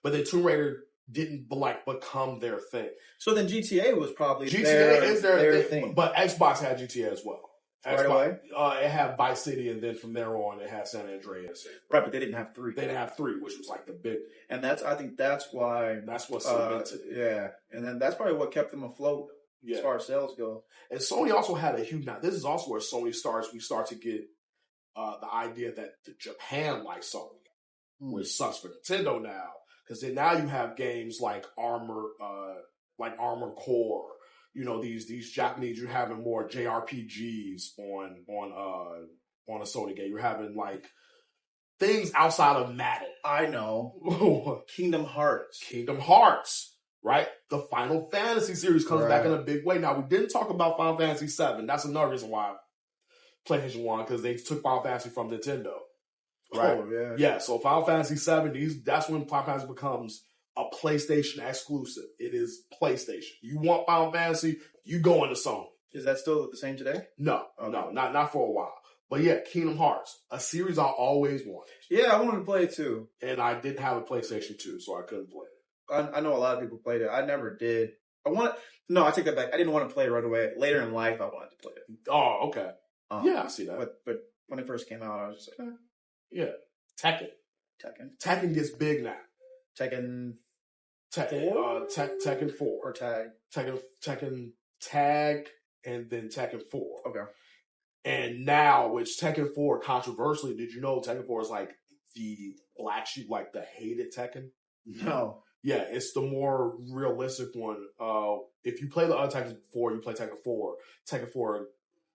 but then Tomb Raider didn't become their thing. So then GTA was probably their thing. But Xbox had GTA as well. Right away? It had Vice City, and then from there on, it had San Andreas. Right, but they didn't have 3. They didn't have 3, which was like the big. And I think that's why. That's what cemented it. Yeah, and then that's probably what kept them afloat as far as sales go. And Sony also had a huge. Now, this is also where Sony starts. We start to get the idea that Japan likes Sony, which sucks for Nintendo now. Because then now you have games like Armored Core. You know, these Japanese, you're having more JRPGs on a Sony game. You're having like things outside of Madden. I know. Kingdom Hearts. Right? The Final Fantasy series comes back in a big way. Now, we didn't talk about Final Fantasy VII. That's another reason why PlayStation 1, because they took Final Fantasy from Nintendo. Right? Oh, yeah. Yeah, so Final Fantasy VII, that's when Final Fantasy becomes a PlayStation exclusive. It is PlayStation. You want Final Fantasy, you go into Sony. Is that still the same today? No, not for a while. But yeah, Kingdom Hearts, a series I always wanted. Yeah, I wanted to play it too. And I didn't have a PlayStation 2, so I couldn't play it. I know a lot of people played it. I never did. I take that back. I didn't want to play it right away. Later in life, I wanted to play it. Oh, okay. Yeah, I see that. But when it first came out, I was just like, yeah. Tekken gets big now. Tekken 4 or Tag. Tekken Tag and then Tekken 4. Okay. And now, which Tekken 4, controversially, did you know Tekken 4 is like the black sheep, like the hated Tekken? No. Yeah, it's the more realistic one. If you play the other Tekken 4, you play Tekken 4. Tekken 4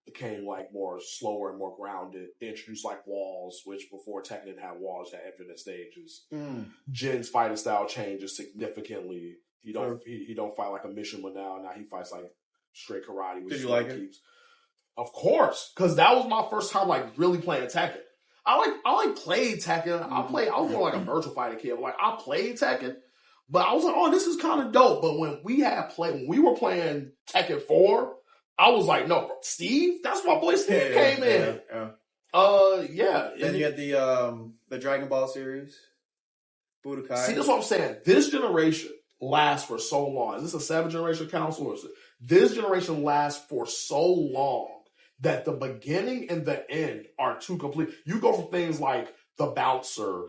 became like more slower and more grounded. They introduced like walls, which before Tekken didn't have walls, it had infinite stages. Jin's fighting style changes significantly. He don't fight like a Mishima now. Now he fights like straight karate. Did you like it? Of course, because that was my first time like really playing Tekken. I played Tekken. I was more like a virtual fighter kid. Like I played Tekken, but I was like, oh, this is kind of dope. But when we were playing Tekken 4, I was like, no, bro, Steve, that's my boy Steve came in. Yeah. Then you had the Dragon Ball series, Budokai. See, that's what I'm saying. This generation lasts for so long. Is this a 7th generation console? Or is it? This generation lasts for so long that the beginning and the end are too complete. You go from things like The Bouncer,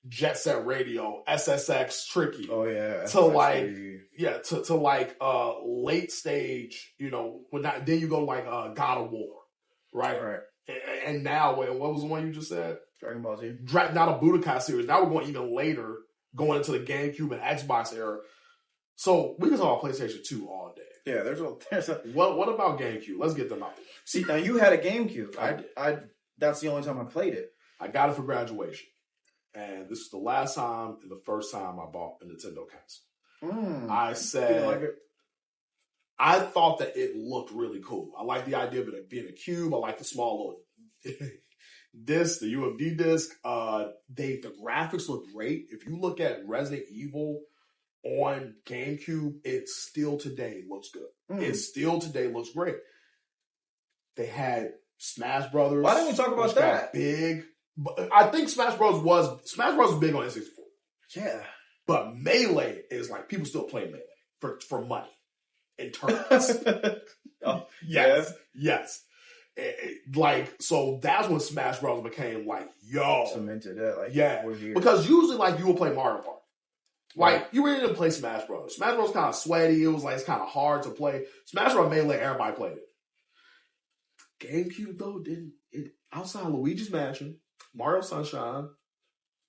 Jet Set Radio, SSX Tricky. Oh yeah. To like to like late stage, then you go like God of War. Right? Right. And now what was the one you just said? Dragon Ball Z. Not a Budokai series. Now we're going even later, going into the GameCube and Xbox era. So we can talk about PlayStation 2 all day. Yeah, there's a What about GameCube? Let's get them out. See, now you had a GameCube. I that's the only time I played it. I got it for graduation. And this is the last time and the first time I bought a Nintendo console. I said, like it? I thought that it looked really cool. I like the idea of it being a cube. I like the small little disc, the UMD disc. The graphics look great. If you look at Resident Evil on GameCube, it still today looks good. It still today looks great. They had Smash Brothers. Why didn't we talk about that? Big. I think Smash Bros was big on N64. Yeah. But Melee is like people still play Melee for money in tournaments. Yes. So that's when Smash Bros became like, cemented that. Because usually like you will play Mario Party. Like you really didn't play Smash Bros. Smash Bros kind of sweaty. It was like it's kind of hard to play. Smash Bros. Melee, everybody played it. GameCube though didn't. It outside Luigi's Mansion, Mario Sunshine,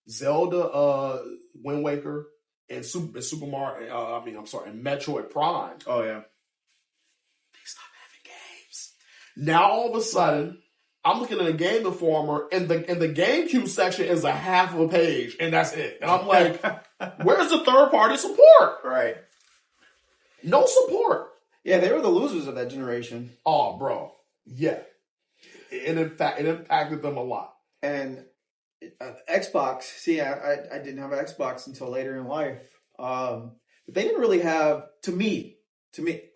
Zelda, Wind Waker, and Super Mario. And Metroid Prime. Oh yeah. They stopped having games. Now all of a sudden, I'm looking at a Game Informer, and the GameCube section is a half of a page, and that's it. And I'm like, where's the third party support? Right. No support. Yeah, they were the losers of that generation. Oh, bro. Yeah. It impacted them a lot. And Xbox, see, I didn't have an Xbox until later in life. But they didn't really have, to me,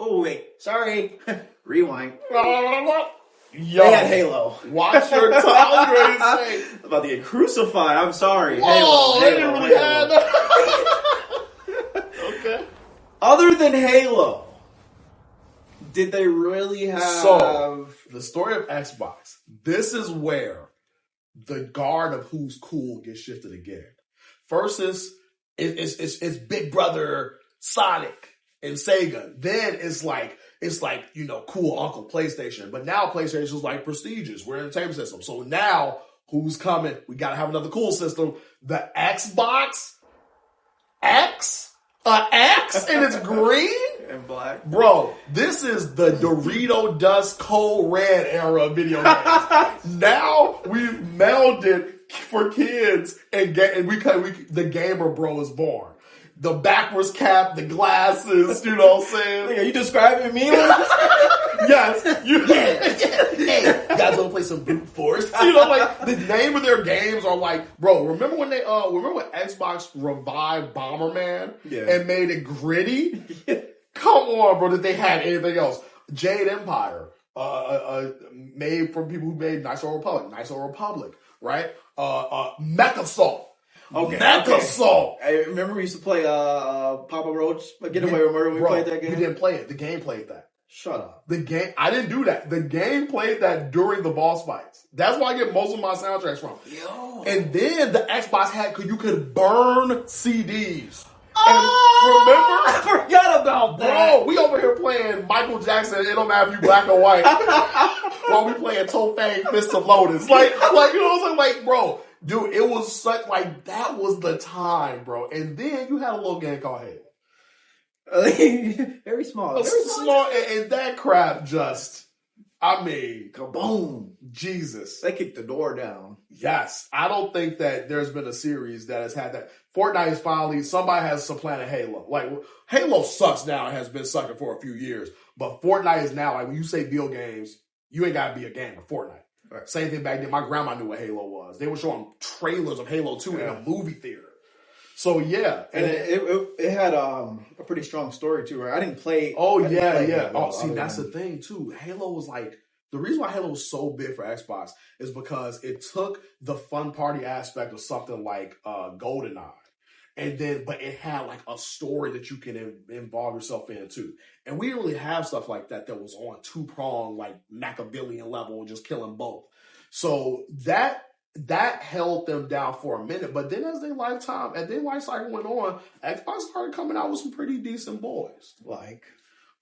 oh wait, sorry, rewind. Yo, they had Halo. Watch your tongue. I was ready to say. About to get crucified, I'm sorry. Whoa, Halo, they didn't really have that. Okay. Other than Halo, did they really have... So, the story of Xbox, this is where the guard of who's cool gets shifted again. First it's Big Brother Sonic and Sega. Then it's like, cool Uncle PlayStation. But now PlayStation's like prestigious. We're an entertainment system. So now, who's coming? We gotta have another cool system. The Xbox X? X and it's green? And black. Bro, this is the Dorito Dust Cold Red era of video games. Now we've melded for kids and the gamer bro is born. The backwards cap, the glasses, you know what I'm saying? Are you describing me? Yes. Hey, you guys wanna play some brute force? You know, like the name of their games are like, bro, remember when Xbox revived Bomberman and made it gritty? Come on, bro, did they have anything else? Jade Empire, made from people who made Knights of the Republic, right? Mech Assault. Okay. Mecha Soul. I remember we used to play Papa Roach, Get Away with Murder when we played that game. We didn't play it. The game played that. Shut up. The game, I didn't do that. The game played that during the boss fights. That's where I get most of my soundtracks from. Yo. And then the Xbox you could burn CDs. Oh, remember? I forgot about that. Bro, we over here playing Michael Jackson, It Don't Matter If You Black or White, while we playing Toe Fang, Fist of Lotus. Like, you know what I'm saying? Like, bro, dude, it was such, like, that was the time, bro. And then you had a little game called Halo. Very small. And that crap just, I mean, kaboom, Jesus. They kicked the door down. Yes. I don't think that there's been a series that has had that. Fortnite is finally, somebody has supplanted Halo. Like, Halo sucks now and has been sucking for a few years. But Fortnite is now, like, when you say video games, you ain't got to be a gamer. Fortnite. Right. Same thing back then. My grandma knew what Halo was. They were showing trailers of Halo 2 in a movie theater. So, yeah. And it had a pretty strong story, too, right? I didn't play. Oh, yeah. Oh, see, that's the thing, too. Halo was like, the reason why Halo was so big for Xbox is because it took the fun party aspect of something like GoldenEye. And then, but it had like a story that you can involve yourself in too. And we didn't really have stuff like that was on two-prong, like Machiavellian level, just killing both. So that held them down for a minute. But then as their life cycle went on, Xbox started coming out with some pretty decent boys. Like?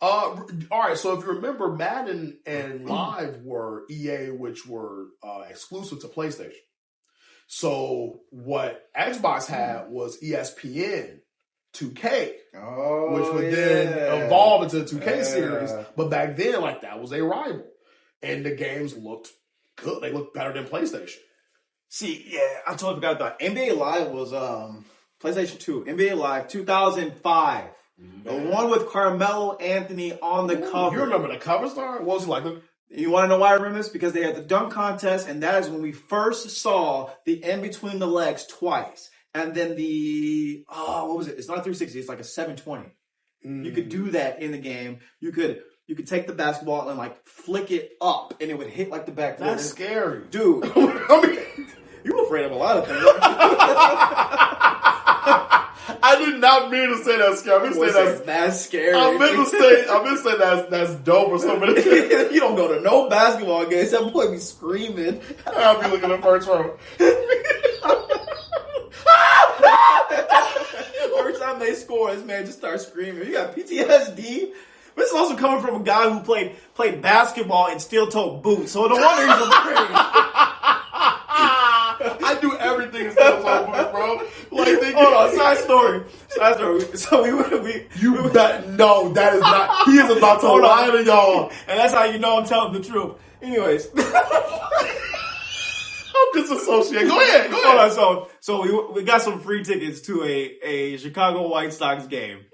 All right, so if you remember, Madden and Live were EA, which were exclusive to PlayStation. So what Xbox had was ESPN 2K, which would then evolve into the 2K series. But back then, like, that was a rival. And the games looked good. They looked better than PlayStation. See, yeah, I totally forgot about it. NBA Live was PlayStation 2. NBA Live 2005. The one with Carmelo Anthony on the cover. You remember the cover star? What was he like? You want to know why I remember this? Because they had the dunk contest, and that is when we first saw the in between the legs twice. And then what was it? It's not a 360, it's like a 720. You could do that in the game. You could take the basketball and like flick it up, and it would hit like the backboard. That's scary. Dude. I mean, you're afraid of a lot of things. I did not mean to say that's scary. I mean to say that's scary. I meant to say that's dope or something. You don't go to no basketball games. That boy be screaming. I'll be looking at the first row. Every time they score, this man just starts screaming. You got PTSD. But this is also coming from a guy who played basketball in steel-toed boots. So no wonder he's afraid. I do everything in steel-toed boots, bro. Like, hold on, side story. So you bet. No, that is not. He is about to lie to y'all, and that's how you know I'm telling the truth. Anyways, I'm disassociated. Go ahead. Hold on. So we got some free tickets to a Chicago White Sox game.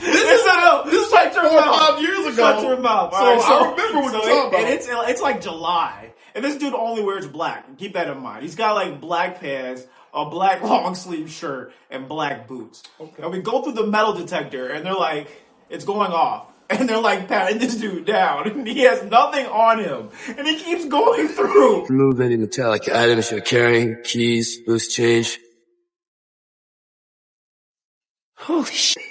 This is like 4 or 5 years ago. Shut your mouth. So I remember what you're talking about. And it's like July. And this dude only wears black. Keep that in mind. He's got like black pants, a black long sleeve shirt, and black boots. Okay. And we go through the metal detector, and they're like, it's going off. And they're like patting this dude down, and he has nothing on him. And he keeps going through. Remove any metallic items you're carrying, keys, loose change. Holy shit.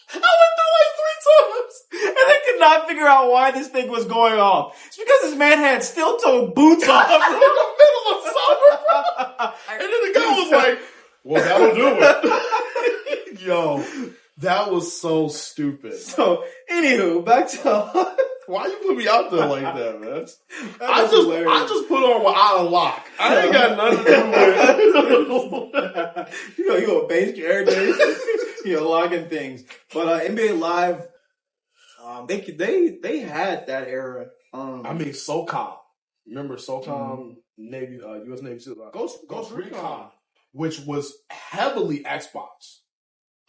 I went through like 3 times, and they could not figure out why this thing was going off. It's because this man had steel-toed boots on in the middle of summer. And then the guy was like, well, that'll do it. Yo, that was so stupid. So, anywho, back to... Why you put me out there like that, man? I just put on what I unlock. I ain't got nothing to do with it. You a base character. You're unlocking things. But NBA Live, they had that era. I mean, SOCOM. Remember SOCOM, Navy, U.S. Navy SEAL, Ghost Recon, which was heavily Xbox.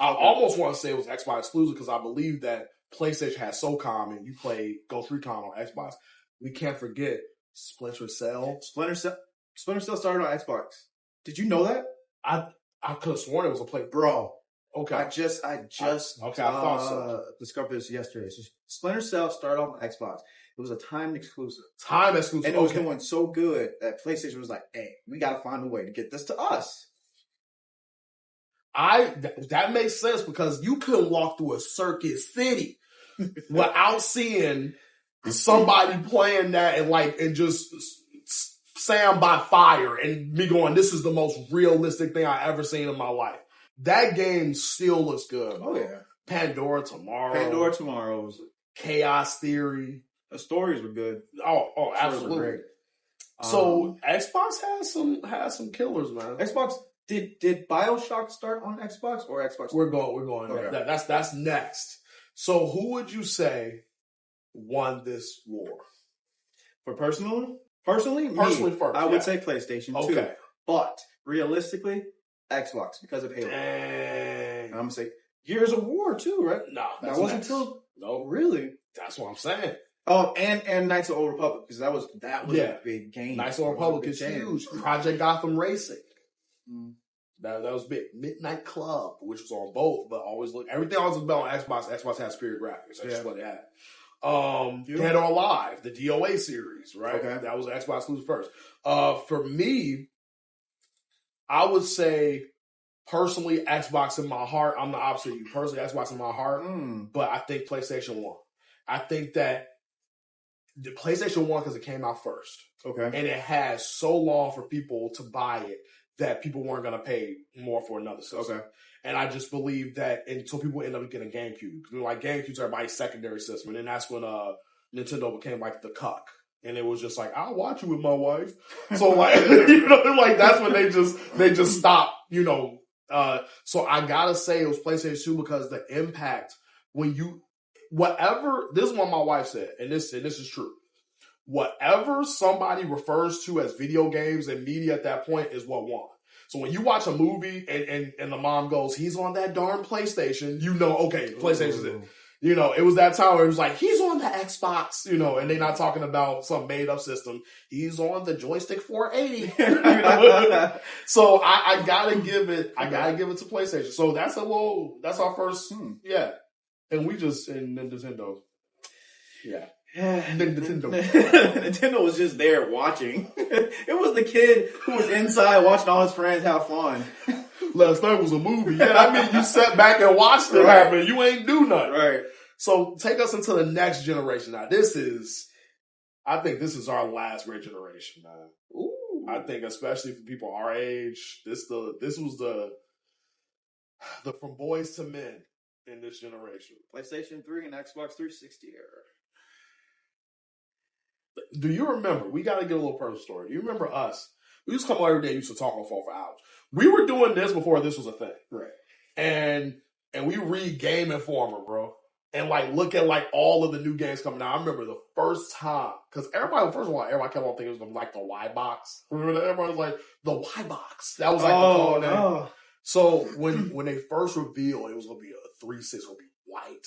I almost want to say it was Xbox exclusive because I believe that PlayStation had SOCOM and you played Ghost Recon on Xbox. We can't forget Splinter Cell. Splinter Cell started on Xbox. Did you know that? I could have sworn it was a play. Bro. Okay. I thought so. Discovered this yesterday. So Splinter Cell started on Xbox. It was a timed exclusive. Time exclusive. And it was doing so good that PlayStation was like, hey, we got to find a way to get this to us. That makes sense because you couldn't walk through a Circuit City without seeing somebody playing that and just Sam by Fire and me going, this is the most realistic thing I ever seen in my life. That game still looks good. Oh, yeah. Pandora Tomorrow. Chaos Theory. The stories were good. Oh, absolutely. Great. So Xbox has some killers, man. Xbox did BioShock start on Xbox or Xbox? We're going. Okay. That's next. So who would you say won this war? For personally, first. I would say PlayStation 2. Okay. But realistically, Xbox because of Halo. Dang. And I'm gonna say Gears of War too, right? No, that wasn't until really. That's what I'm saying. Oh, and Knights of the Old Republic because that was a big game. Knights of the Old Republic is huge. Project Gotham Racing. That was big. Midnight Club, which was on both, but always everything always about on Xbox. Xbox has superior graphics. That's just what it had. Dead or Alive, the DOA series, right? Okay. That was an Xbox exclusive first. For me, I would say personally Xbox in my heart. I'm the opposite of you. Personally, Xbox in my heart, but I think PlayStation 1. I think that the PlayStation 1 because it came out first. Okay. And it has so long for people to buy it that people weren't going to pay more for another system. Okay. And I just believe that until people end up getting GameCube. Like GameCube's everybody's secondary system. And then that's when Nintendo became like the cuck. And it was just like, I'll watch you with my wife. So like, that's when they just stopped, so I gotta say it was PlayStation 2 because the impact when this is what my wife said, and this is true. Whatever somebody refers to as video games and media at that point is what won. So when you watch a movie and the mom goes, he's on that darn PlayStation, okay, PlayStation's it. It was that time where it was like, he's on the Xbox, and they're not talking about some made up system. He's on the joystick 480. So I gotta give it to PlayStation. So that's our first, yeah. And Nintendo. Yeah. Nintendo was just there watching. It was the kid who was inside watching all his friends have fun. Last night was a movie. Yeah, I mean, you sat back and watched it happen. You ain't do nothing. Right. So take us into the next generation. Now, I think this is our last great generation, man. Ooh. I think especially for people our age, this was the from boys to men in this generation. PlayStation 3 and Xbox 360 era. Do you remember? We got to get a little personal story. Do you remember us? We used to come every day. Used to talk on the phone for hours. We were doing this before this was a thing, right? And we read Game Informer, bro, and look at all of the new games coming out. I remember the first time because everybody kept on thinking it was like the Y box. Remember that? Everybody was like the Y box. That was like the call name. No. So when they first revealed it was gonna be a 360, gonna be white.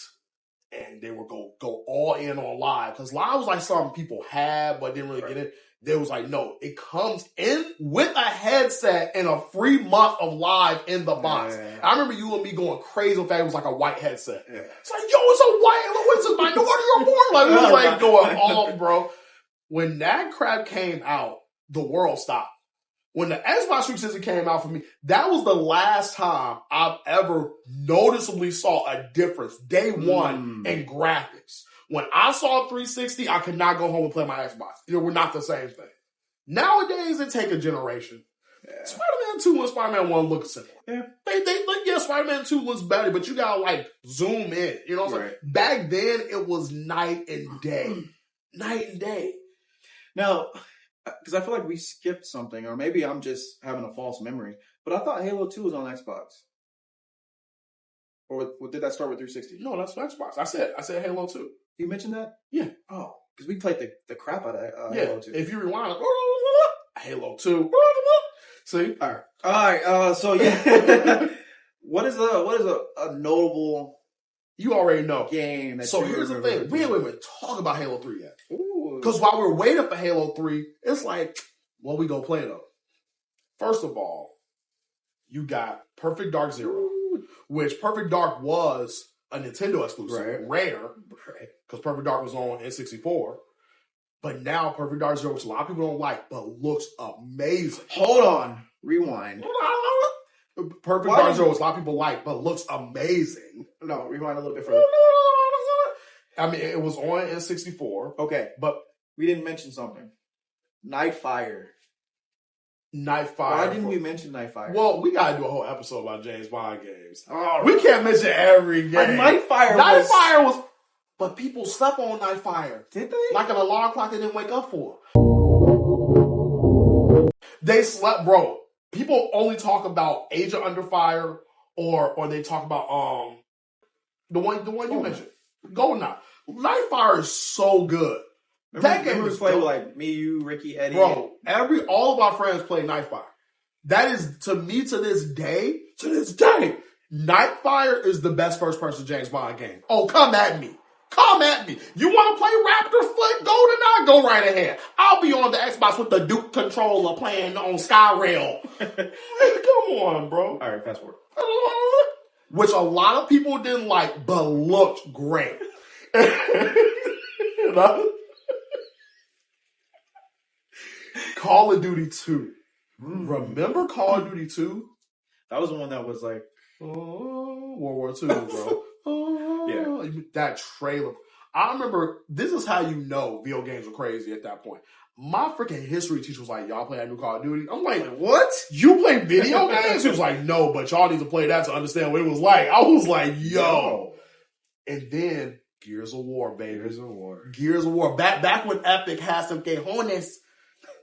And they would go all in on live because live was like something people had but didn't really get in. They was like, no, it comes in with a headset and a free month of live in the box. Yeah. I remember you and me going crazy with that. It was like a white headset. Yeah. It's like, yo, it's a white. What's a minority report? Like it was like going off, bro. When that crap came out, the world stopped. When the Xbox 360 came out for me, that was the last time I've ever noticeably saw a difference, day one, in graphics. When I saw 360, I could not go home and play my Xbox. We're not the same thing. Nowadays, it take a generation. Yeah. Spider-Man 2 and Spider-Man 1 look similar. Yeah. Spider-Man 2 looks better, but you gotta zoom in. You know what I'm saying? Back then, it was night and day. Night and day. Now, because I feel like we skipped something, or maybe I'm just having a false memory, but I thought Halo 2 was on Xbox. Or did that start with 360? No, that's Xbox. I said Halo 2. You mentioned that? Yeah. Oh, because we played the crap out of Halo 2. If you rewind, Halo 2. See? All right. So yeah, what is a notable? You already know game. That so here's the thing: we haven't even talked about Halo 3 yet. Because while we're waiting for Halo 3, it's like, well, we go play though. First of all, you got Perfect Dark Zero, which Perfect Dark was a Nintendo exclusive, rare, because Perfect Dark was on N64. But now Perfect Dark Zero, which a lot of people don't like, but looks amazing. Hold on. Rewind. Perfect Dark Zero, which a lot of people like, but looks amazing. No, rewind a little bit further. I mean, it was on N64. Okay, but we didn't mention something. Nightfire. Nightfire. Why didn't we mention Nightfire? Well, we gotta do a whole episode about James Bond games. We can't mention every game. Nightfire was... But people slept on Nightfire. Did they? Like an alarm clock they didn't wake up for. They slept, bro. People only talk about Age of Under Fire or they talk about the one you mentioned. GoldenEye. Nightfire is so good. That game was played with like me, you, Ricky, Eddie. Bro, all of our friends play Nightfire. That is, to me, to this day, Nightfire is the best first-person James Bond game. Oh, come at me. Come at me. You want to play Raptor Foot GoldenEye? Go right ahead. I'll be on the Xbox with the Duke controller playing on Skyrail. Come on, bro. All right, fast forward. Which a lot of people didn't like, but looked great. You know? Call of Duty 2. Remember Call of Duty 2? That was the one that was like... World War II, bro. Yeah. That trailer. I remember, this is how you know video games were crazy at that point. My freaking history teacher was like, y'all play that new Call of Duty? I'm like, what? You play video games? He was like, no, but y'all need to play that to understand what it was like. I was like, yo. And then Gears of War, baby. Gears of War. Back when Epic had some cojones.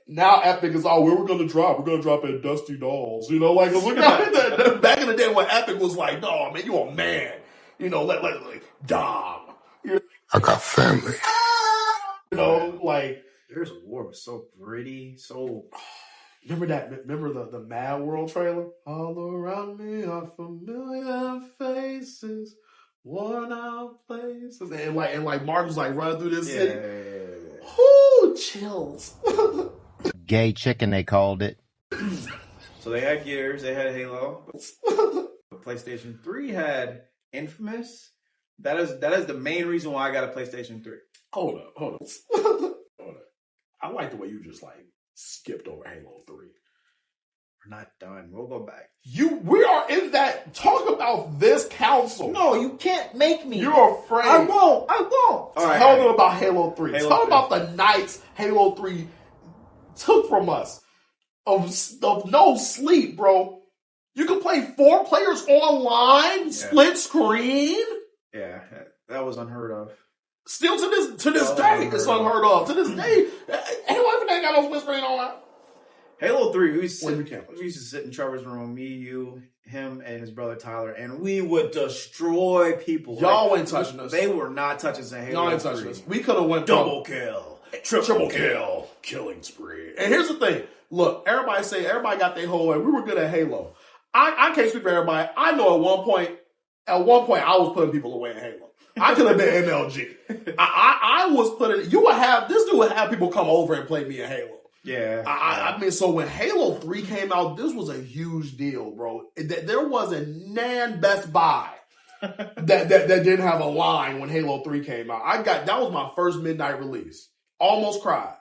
Now Epic is all, where we're going to drop? We're going to drop at Dusty Dolls. You know, like, look at that. Back in the day when Epic was like, no, man, you a man. You know, like Dom. I got family. You know, like. Gears of War was so gritty, so... Remember the Mad World trailer? All around me are familiar faces, worn out places. And like Mark was like running through this city. Ooh, chills. Gay chicken, they called it. So they had Gears, they had Halo. PlayStation 3 had Infamous. That is the main reason why I got a PlayStation 3. Hold up. I like the way you just like skipped over Halo 3. We're not done. We'll go back. We are in that. Talk about this council. No, you can't make me. You're afraid. I won't. All right, tell them about Halo 3. Tell them about the nights Halo 3 took from us of no sleep, bro. You can play 4 players online, split screen. Yeah, that was unheard of. Still to this day, it's unheard of. To this day, Halo everything got no split screen online. Halo 3, we used to sit in Trevor's room, me, you, him, and his brother Tyler, and we would destroy people. Y'all ain't touching us. They were not touching us in Halo 3. Y'all ain't touching us. We could have went double kill, triple kill, killing spree. And here's the thing. Look, everybody got their whole way. We were good at Halo. I can't speak for everybody. I know at one point I was putting people away in Halo. I could have been MLG. I was putting, this dude would have people come over and play me in Halo. Yeah. I mean, so when Halo 3 came out, this was a huge deal, bro. There was a Nan Best Buy that didn't have a line when Halo 3 came out. That was my first midnight release. Almost cried.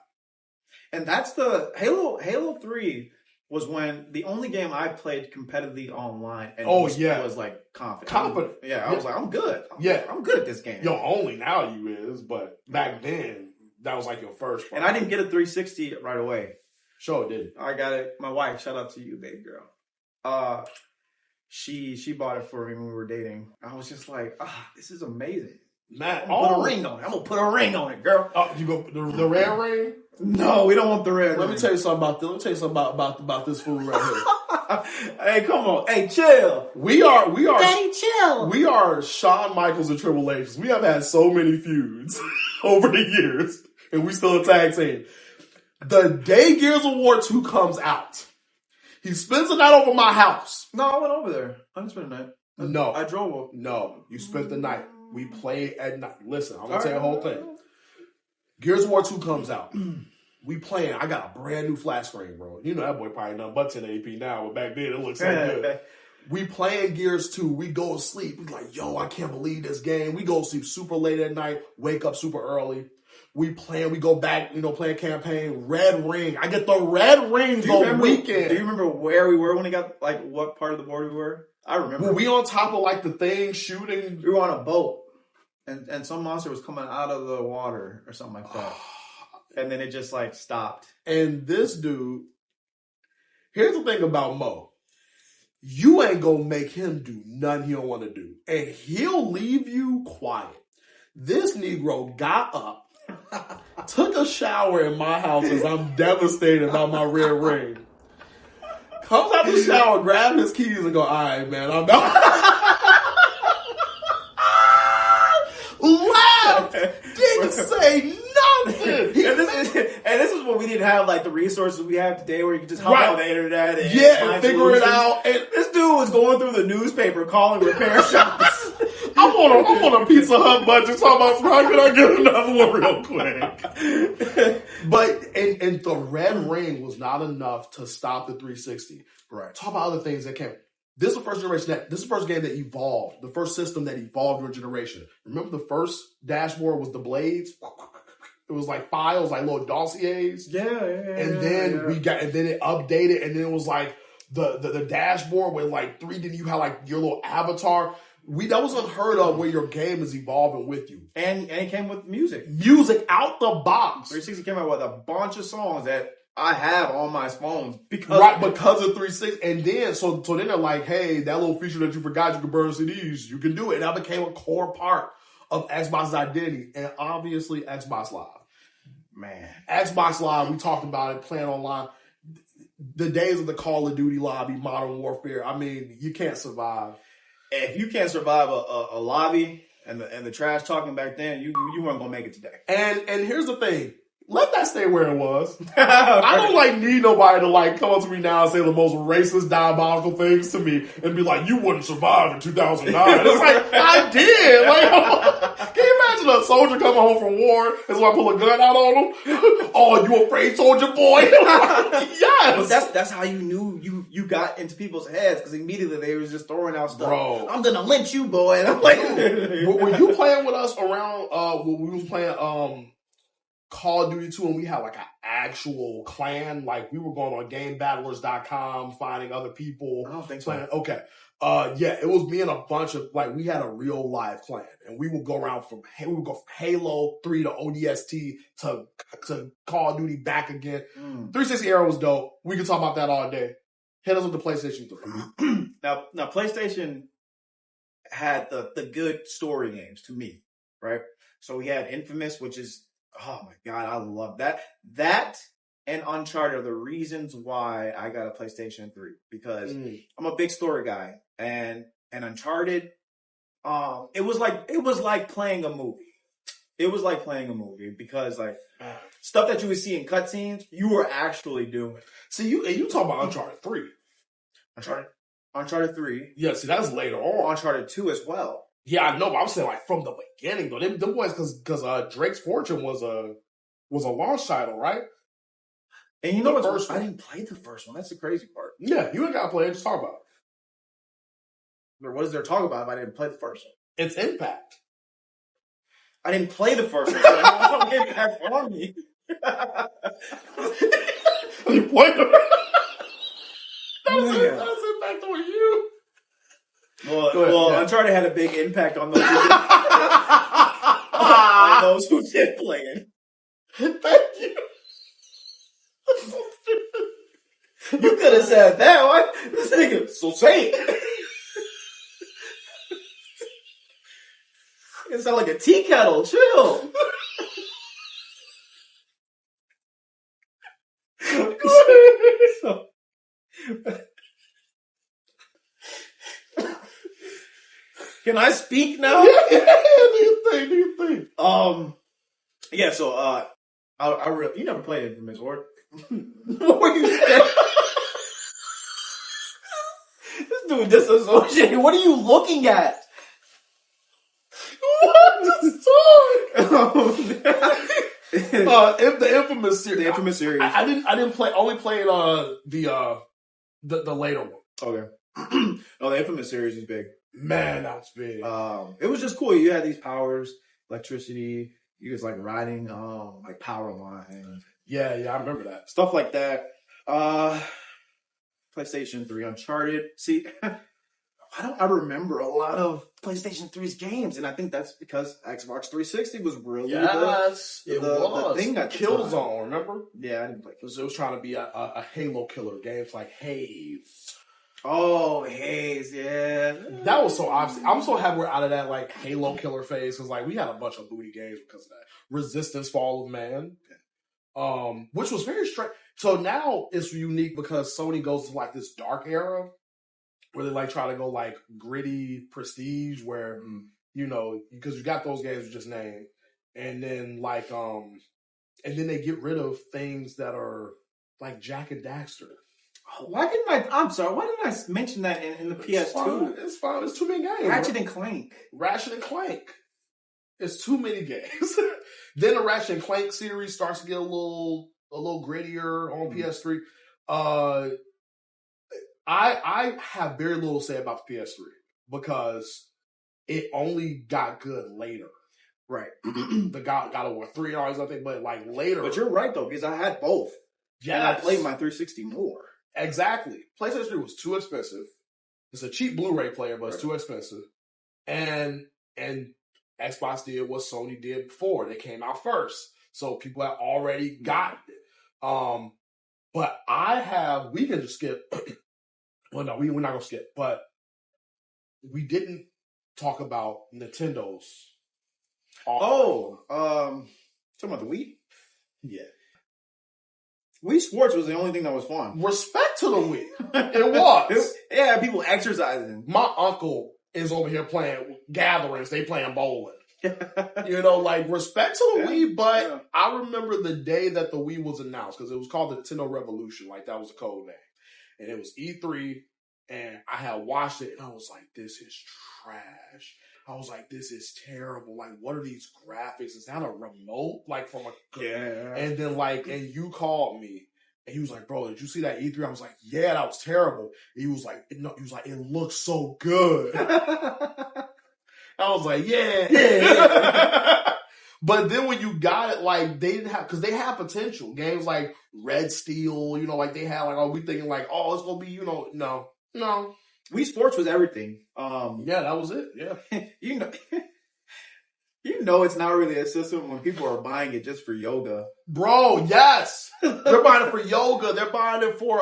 And that's the Halo 3 was when the only game I played competitively online and was like confident. Yeah, I was like, I'm good. I'm good at this game. Yo, only now you is, but back then that was like your first part. And I didn't get a 360 right away. Sure did. I got it. My wife, shout out to you, baby girl. She bought it for me when we were dating. I was just like, this is amazing. Man, I'm gonna put a ring on it. I'm gonna put a ring on it, girl. You go the red ring? No, we don't want the red ring. Let me tell you something about this. Let me tell you something about this food right here. Hey, come on. Hey, chill. We are Daddy, chill. We are Shawn Michaels and Triple H's. We have had so many feuds over the years, and we still a tag team. The day Gears of War 2 comes out, he spends the night over my house. No, I went over there. I didn't spend the night. No. I drove over. No, you spent the night. We played at night. Listen, I'm going to tell you the whole thing. Gears of War 2 comes out. We playing. I got a brand new flat screen, bro. You know that boy probably nothing but 1080p now, but back then it looked so good. We playing Gears 2. We go to sleep. We like, yo, I can't believe this game. We go to sleep super late at night, wake up super early. We go back, playing campaign. Red Ring. I get the Red Ring weekend. Do you remember where we were when we got, like, what part of the board we were? I remember. Were we on top of, like, the thing shooting? We were on a boat, and some monster was coming out of the water or something like that. And then it just, like, stopped. And this dude, here's the thing about Mo. You ain't gonna make him do nothing he don't want to do. And he'll leave you quiet. This Negro got up, took a shower in my house as I'm devastated by my Red Ring. Comes out the shower, grab his keys, and go, all right, man, I'm out. Laugh! Didn't say nothing! And this is when we didn't have, like, the resources we have today where you can just hop on the internet and figure it out. And this dude was going through the newspaper calling repair shops. I'm on a Pizza Hut budget talking about, how can I get another one real quick? But, and the Red Ring was not enough to stop the 360. Right. Talk about other things that came. This is the first generation this is the first game that evolved. The first system that evolved your generation. Remember the first dashboard was the blades? It was like files, like little dossiers. Yeah. And then and then it updated, and then it was like the dashboard with like 3D, you had like your little avatar. That was unheard of where your game is evolving with you. And it came with music. Music out the box. 360 came out with a bunch of songs that I have on my phones because of 360. And then so then they're like, hey, that little feature that you forgot you could burn CDs, you can do it. And that became a core part of Xbox's identity. And obviously Xbox Live. Man. Xbox Live, we talked about it, playing online. The days of the Call of Duty lobby, Modern Warfare, I mean, you can't survive. If you can't survive a lobby and the trash talking back then, you weren't gonna make it today. And here's the thing. Let that stay where it was. I don't need nobody to come up to me now and say the most racist, diabolical things to me and be like, you wouldn't survive in 2009. It's like, I did. Can you imagine a soldier coming home from war and so I pull a gun out on him? Oh, you afraid, soldier boy? Yes. But that's how you knew you got into people's heads, because immediately they was just throwing out stuff. Bro, I'm gonna lynch you, boy. And I'm like, were you playing with us around when we was playing Call of Duty 2 and we had like an actual clan? Like we were going on GameBattlers.com, finding other people. I don't think playing. so. Okay. Yeah, it was me and a bunch of, we had a real live clan, and we would go around we would go from Halo 3 to ODST to Call of Duty back again. 360 era was dope. We could talk about that all day. Hit us with the PlayStation 3. Now PlayStation had the good story games to me, right? So we had Infamous, which is, oh my God, I love that. That and Uncharted are the reasons why I got a PlayStation 3, because I'm a big story guy, and Uncharted, it was like playing a movie. It was like playing a movie, because stuff that you would see in cutscenes, you were actually doing. See, you talk about Uncharted 3. Uncharted 3. Yeah, see, that's later on. Uncharted 2 as well. Yeah, I know, but I'm saying from the beginning though. Them boys, because Drake's Fortune was a launch title, right? And you know what? I didn't play the first one. That's the crazy part. Yeah, you ain't got to play it. Just talk about it. What is there to talk about if I didn't play the first one? It's Impact. I didn't play the first one. I don't get that for me. You played it. That's Impact on you. Well, Uncharted had a big impact on those those who did play it. Thank you. You could have said that. What? This nigga, so say it. It sound like a tea kettle. Chill. Can I speak now? Do you think? Yeah. So, you never played Infamous, or what were you saying? This dude disassociated. What are you looking at? What is the Infamous series. The Infamous series. I didn't play. Only played the later one. Okay. No, the Infamous series is big. Man, that was big. It was just cool. You had these powers, electricity. You was like riding like power line. Yeah, I remember that. Stuff like that. PlayStation 3 Uncharted. See, why don't I remember a lot of PlayStation 3's games? And I think that's because Xbox 360 was really it was. the thing that Killzone, remember? Yeah, I didn't play It was trying to be a Halo killer. Games like Haze. Oh, Haze, yeah. That was so obvious. I'm so happy we're out of that like Halo killer phase because like we had a bunch of booty games because of that. Resistance: Fall of Man, which was very strange. So now it's unique because Sony goes to like this dark era where they like try to go like gritty prestige, where because you got those games you just named, and then like and then they get rid of things that are like Jak and Daxter. Why didn't I'm sorry. Why didn't I mention that in the PS2? It's fine. It's too many games. Ratchet and Clank. It's too many games. Then the Ratchet and Clank series starts to get a little grittier on PS3. I have very little to say about the PS3 because it only got good later. Right. The God of War 3 always, I think, but like later. But you're right though, because I had both. Yeah, and I played my 360 more. Exactly. PlayStation 3 was too expensive. It's a cheap Blu-ray player, but it's too expensive. And Xbox did what Sony did before. They came out first. So people had already gotten it. But we can just skip. Well, no, we're not going to skip. But we didn't talk about Nintendo's. Talking about the Wii? Yeah. Wii Sports was the only thing that was fun. Respect to the Wii. It was. Yeah, people exercising. My uncle is over here playing gatherings. They playing bowling. Like respect to the Wii, but I remember the day that the Wii was announced because it was called the Nintendo Revolution. Like that was the code name. And it was E3 and I had watched it and I was like, this is trash. I was like, this is terrible. Like, what are these graphics? Is that a remote? Like from a And then and you called me and he was like, bro, did you see that E3? I was like, yeah, that was terrible. And he was like, it looks so good. I was like, yeah. But then when you got it, like they didn't have, because they had potential. Games like Red Steel, like they had we thinking like, oh, it's gonna be, no. Wii Sports was everything. Yeah, that was it. Yeah. It's not really a system when people are buying it just for yoga. Bro, yes. They're buying it for yoga. They're buying it for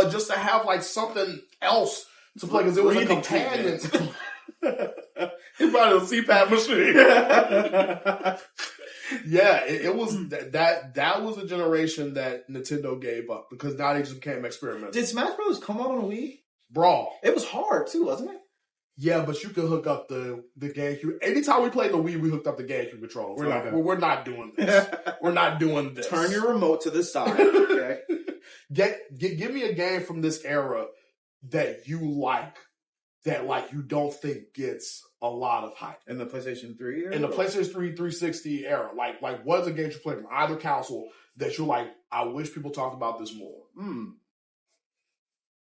just to have like something else to play because it was a companion. He's buying a CPAP machine. Yeah, it was that was a generation that Nintendo gave up because now they just became experimental. Did Smash Bros. Come out on a Wii? Bro. It was hard too, wasn't it? Yeah, but you could hook up the GameCube. Anytime we played the Wii, we hooked up the GameCube controller. We're not doing this. We're not doing this. Turn your remote to the side. Okay. Give me a game from this era that you like, that like you don't think gets a lot of hype. In the PlayStation 3 era? In the PlayStation 3 360 era. Like what is a game you played from either console that you're like, I wish people talked about this more?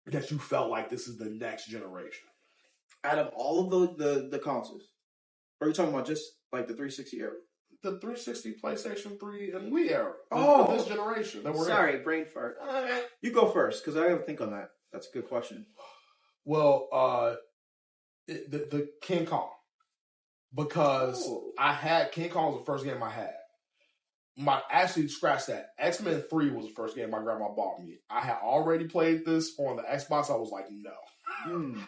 That you felt like this is the next generation. Out of all of the consoles? Or are you talking about just like the 360 era? The 360, PlayStation 3, and Wii era. This generation. Sorry, brain fart. You go first, because I gotta think on that. That's a good question. Well, the King Kong. Because I had, King Kong was the first game I had. Actually, scratch that. X-Men 3 was the first game my grandma bought me. I had already played this on the Xbox. I was like, no.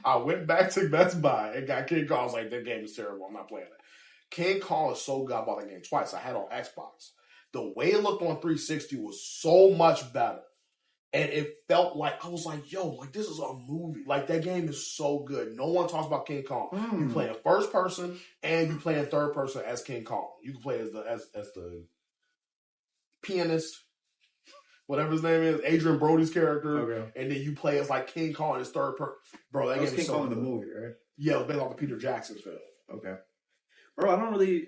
I went back to Best Buy and got King Kong. I was like, that game is terrible. I'm not playing it. King Kong is so good. I bought that game twice. I had it on Xbox. The way it looked on 360 was so much better. And it felt like, I was like, yo, like this is a movie. Like that game is so good. No one talks about King Kong. You play in first person and you play in third person as King Kong. You can play as the pianist, whatever his name is, Adrian Brody's character, and then you play as like King Kong as third person. Bro, that game is King so Kong good. in the movie, right? Yeah, it was based off the Peter Jackson film. Okay. Bro, I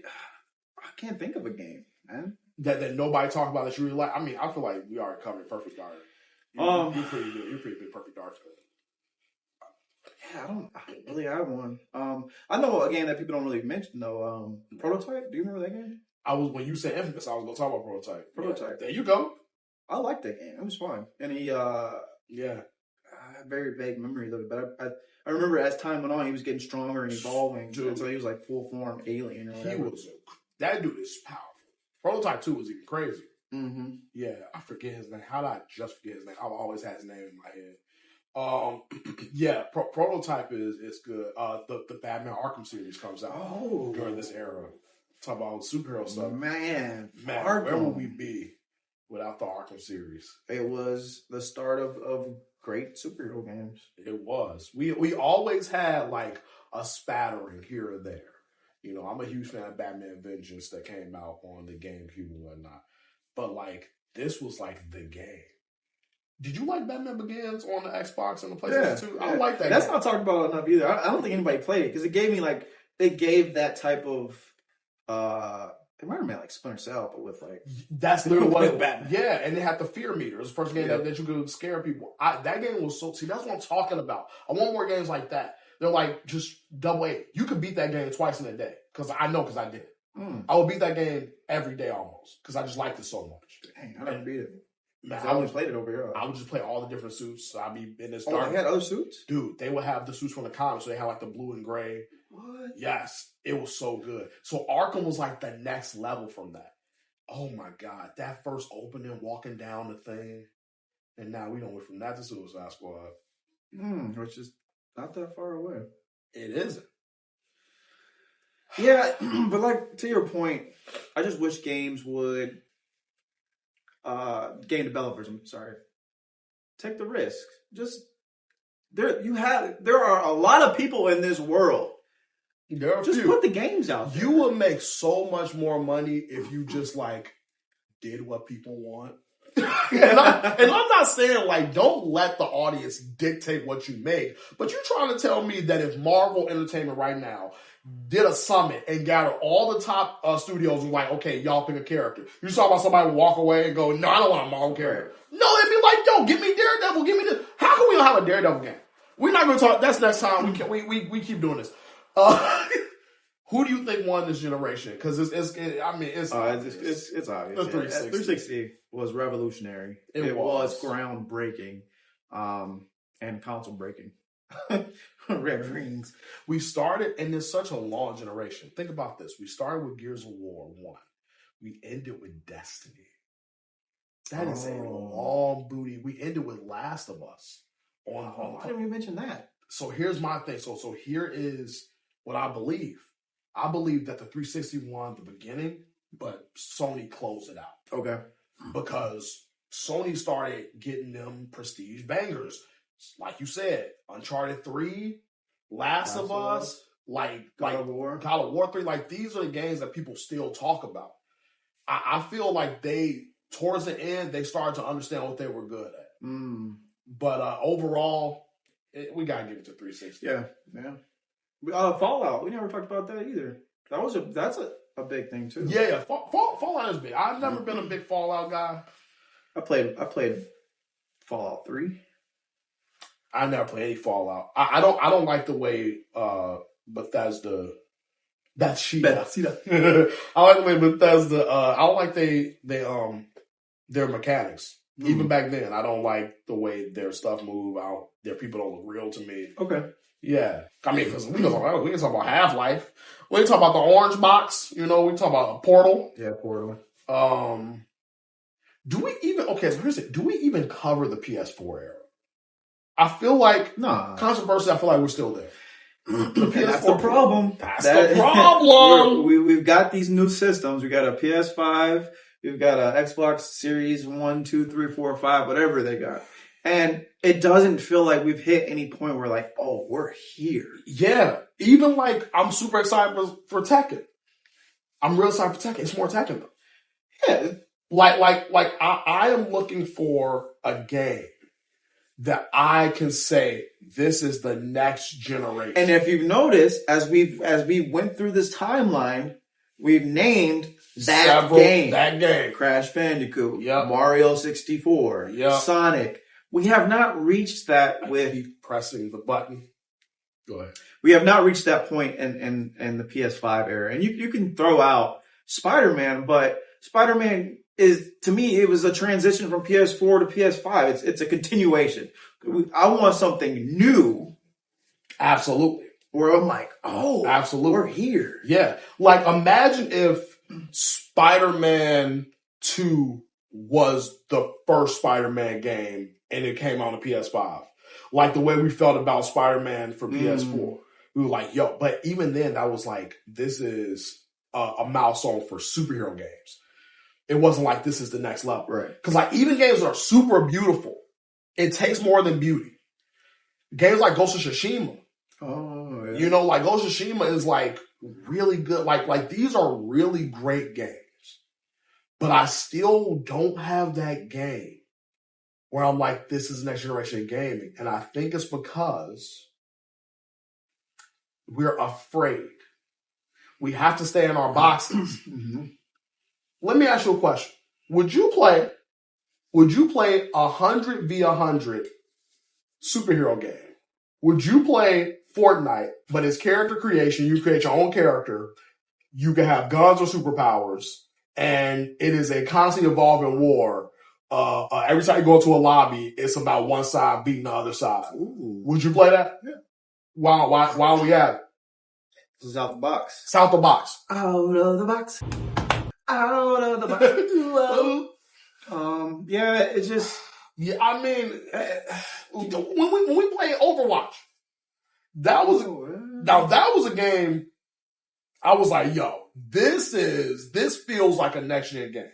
can't think of a game, man. That nobody talked about that you really like. I mean, I feel like we already covered Perfect Dark. You're pretty good. You're pretty big Perfect Dark fan. Yeah, I don't really have one. I know a game that people don't really mention though. Prototype. Do you remember that game? When you said Infamous, I was gonna talk about Prototype. Prototype. There you go. I like that game. It was fun. And he, I have very vague memories of it, but I remember as time went on, he was getting stronger and evolving. Dude. And so he was like full form alien or whatever. That dude is powerful. Prototype 2 was even crazy. Mm-hmm. Yeah, I forget his name. How did I just forget his name? I've always had his name in my head. Yeah, Prototype is good. The Batman Arkham series comes out during this era. Talk about superhero stuff. Man, where would we be without the Arkham series? It was the start of great superhero games. It was. We always had like a spattering here or there. You know, I'm a huge fan of Batman Vengeance that came out on the GameCube and whatnot. But like this was like the game. Did you like Batman Begins on the Xbox and the PlayStation 2? I like that. That's game. not talked about enough either. I don't think anybody played it because it gave that type of it might have been like Splinter Cell, but with like that's literally what it was. Batman. Yeah, and it had the fear meter. It was the first game that you could scare people. That game was so that's what I'm talking about. I want more games like that. They're like just double A. You could beat that game twice in a day because I did it. I would beat that game every day almost because I just liked it so much. Dang, I never beat it. Man, I only played it over here. I would just play all the different suits. So I'd be in this Oh, dark. they had other suits? Dude, they would have the suits from the comics. So they had like the blue and gray. What? Yes, it was so good. So Arkham was like the next level from that. Oh my God. That first opening, walking down the thing. And now we don't went from that to Suicide Squad. Which is not that far away. It isn't. Yeah, but like to your point, I just wish games would game developers, I'm sorry, take the risk. Just there are a lot of people in this world. There are just put the games out there. You would make so much more money if you just like did what people want. and I'm not saying like don't let the audience dictate what you make, but you're trying to tell me that if Marvel Entertainment right now did a summit and gathered all the top studios and like, okay, y'all pick a character. You talking about somebody walk away and go, no, I don't want a Marvel character. No, they'd be like, yo, give me Daredevil, give me this. How can we not have a Daredevil game? We're not going to talk. That's next time. We keep doing this. Who do you think won this generation? Because it's obvious. It's 360. 360 was revolutionary. It was groundbreaking, and console breaking. Red rings. We started, and it's such a long generation. Think about this. We started with Gears of War 1. We ended with Destiny. That is a long booty. We ended with Last of Us. Why didn't we mention that? So here's my thing. So here is what I believe. I believe that the 360 won the beginning, but Sony closed it out. Okay. Because Sony started getting them prestige bangers. Like you said, Uncharted 3, Last of Us, God of War 3. Like, these are the games that people still talk about. I feel like towards the end, they started to understand what they were good at. But overall, we got to give it to 360. Yeah. Fallout, we never talked about that either. That's a big thing, too. Yeah. Fallout is big. I've never been a big Fallout guy. I played Fallout 3. I never played any Fallout. I don't like the way Bethesda. That's Bethesda. I like the way Bethesda. I don't like their mechanics. Even back then, I don't like the way their stuff move out. Their people don't look real to me. Okay. Yeah, I mean, because we can talk about Half-Life. We can talk about the orange box. You know, we can talk about Portal. Yeah, Portal. Do we even? Okay, so here's it. Do we even cover the PS4 era? I feel like controversy. I feel like we're still there. That's the problem. That's the problem. We've got these new systems. We got a PS5. We've got a Xbox Series 1, 2, 3, 4, 5, whatever they got. And it doesn't feel like we've hit any point where like, oh, we're here. Yeah. Even like, I'm super excited for Tekken. I'm real excited for Tekken. It's more Tekken though. Yeah. Like I am looking for a game that I can say this is the next generation. And if you've noticed, as we went through this timeline, we've named that game. Crash Bandicoot, Mario 64, Sonic. We have not reached that with keep pressing the button. Go ahead. We have not reached that point in the PS5 era. And you can throw out Spider-Man, but Spider-Man is, to me, it was a transition from PS4 to PS5. It's a continuation. I want something new. Absolutely. Where I'm like, oh, absolutely, we're here. Yeah. Like, imagine if Spider-Man 2 was the first Spider-Man game and it came out on PS5. Like the way we felt about Spider-Man for PS4. We were like, yo, but even then that was like, this is a milestone for superhero games. It wasn't like this is the next level. Right. Cause like even games that are super beautiful, it takes more than beauty. Games like Ghost of Tsushima. Oh, yeah. You know, like Ghost of Tsushima is like really good. Like these are really great games. But I still don't have that game where I'm like, this is next generation gaming. And I think it's because we're afraid. We have to stay in our boxes. Let me ask you a question. Would you play 100 v 100 superhero game? Would you play Fortnite, but it's character creation? You create your own character. You can have guns or superpowers, and it is a constantly evolving war. Every time you go to a lobby, it's about one side beating the other side. Ooh. Would you play that? Yeah. Why don't we have it? This is out the box. It's out the box. Out of the box. Out of the box. Yeah, it's just. Yeah, I mean, when we played Overwatch, that was a game. I was like, yo, this feels like a next gen game.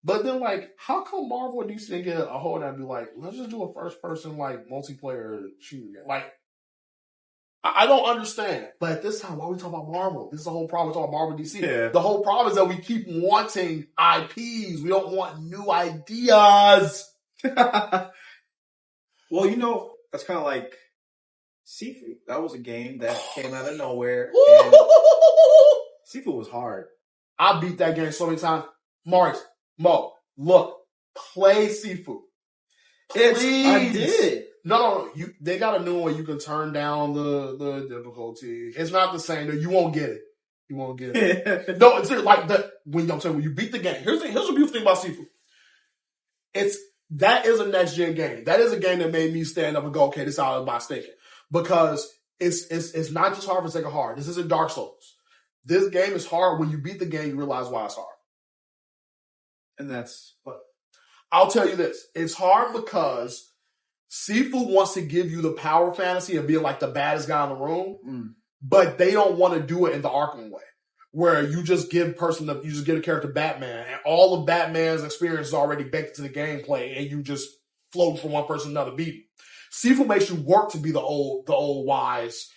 But then, like, how come Marvel and DC didn't get a hold and be like, let's just do a first person like multiplayer shooting game? Like, I don't understand. But at this time, why are we talking about Marvel? This is the whole problem. We're talking about Marvel and DC. Yeah. The whole problem is that we keep wanting IPs. We don't want new ideas. Well, you know, that's kind of like Sifu. That was a game that came out of nowhere. Sifu was hard. I beat that game so many times. Mo, look, play Sifu. Please. I did. No. They got a new one. You can turn down the difficulty. It's not the same. You won't get it. You won't get it. No, it's like that. When you beat the game, here's the beautiful thing about Sifu. That is a next gen game. That is a game that made me stand up and go, okay, this is out of the box thinking. Because it's not just hard for the sake of hard. This isn't Dark Souls. This game is hard. When you beat the game, you realize why it's hard. And that's what? I'll tell you this. It's hard because Sifu wants to give you the power fantasy of being like the baddest guy in the room, but they don't want to do it in the Arkham way, where you just give a character Batman, and all of Batman's experience is already baked into the gameplay, and you just float from one person to another beat. Sifu makes you work to be the old wise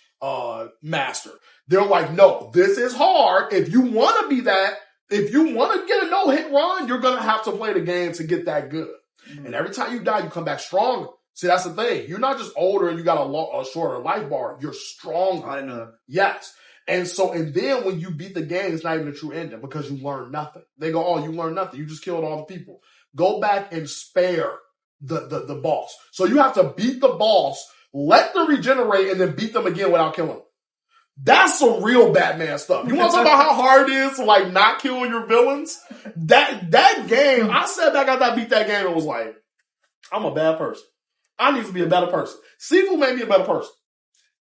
master. They're like, no, this is hard. If you want to be that, if you want to get a no-hit run, you're going to have to play the game to get that good. And every time you die, you come back stronger. See, that's the thing. You're not just older and you got a shorter life bar. You're stronger. I know. Yes. And then when you beat the game, it's not even a true ending because you learned nothing. They go, oh, you learned nothing. You just killed all the people. Go back and spare the boss. So you have to beat the boss, let them regenerate, and then beat them again without killing them. That's some real Batman stuff. You want to talk about how hard it is to like not kill your villains? That game, I sat back after I beat that game and was like, I'm a bad person. I need to be a better person. Sifu made me a better person.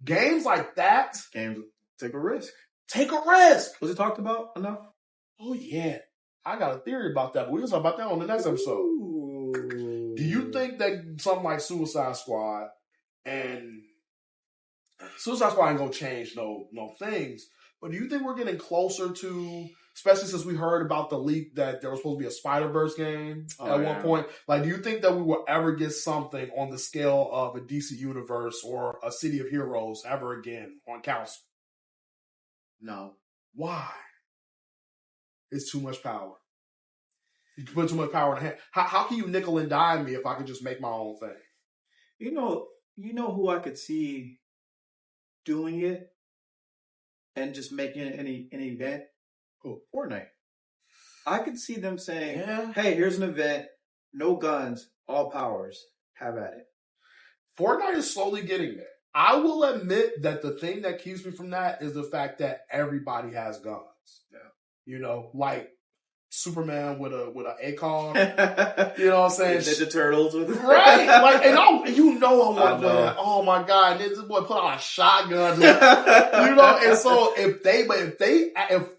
Games like that. Games take a risk. Take a risk. Was it talked about enough? Oh yeah. I got a theory about that, but we're going to talk about that on the next episode. Ooh. Do you think that something like Suicide Squad and Suicide Squad ain't gonna change no things, but do you think we're getting closer to, especially since we heard about the leak that there was supposed to be a Spider-Verse game one point? Like, do you think that we will ever get something on the scale of a DC Universe or a City of Heroes ever again on console? No. Why? It's too much power. You put too much power in the hand. How can you nickel and dime me if I could just make my own thing? You know who I could see doing it and just making an event? Who? Fortnite. I could see them saying, hey, here's an event, no guns, all powers, have at it. Fortnite is slowly getting there. I will admit that the thing that keeps me from that is the fact that everybody has guns. Yeah. You know, like Superman with a ACOG. You know what I'm saying? Ninja Turtles with Right. Like, and I want to play that. Oh my God. This boy put out a shotgun. You know, and so if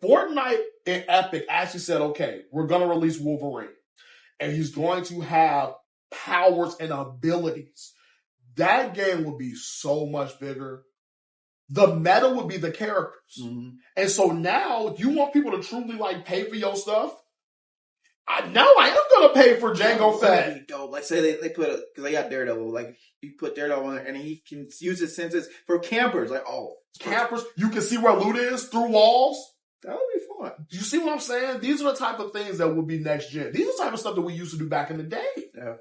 Fortnite and Epic actually said, okay, we're going to release Wolverine and he's going to have powers and abilities, that game would be so much bigger. The meta would be the characters. Mm-hmm. And so now you want people to truly like pay for your stuff. I am going to pay for Jango Fett. Dope. Like say they put, because they got Daredevil, like you put Daredevil on there and he can use his senses for campers. Like, campers, you can see where loot is through walls. That would be fun. You see what I'm saying? These are the type of things that would be next gen. These are the type of stuff that we used to do back in the day. Yeah.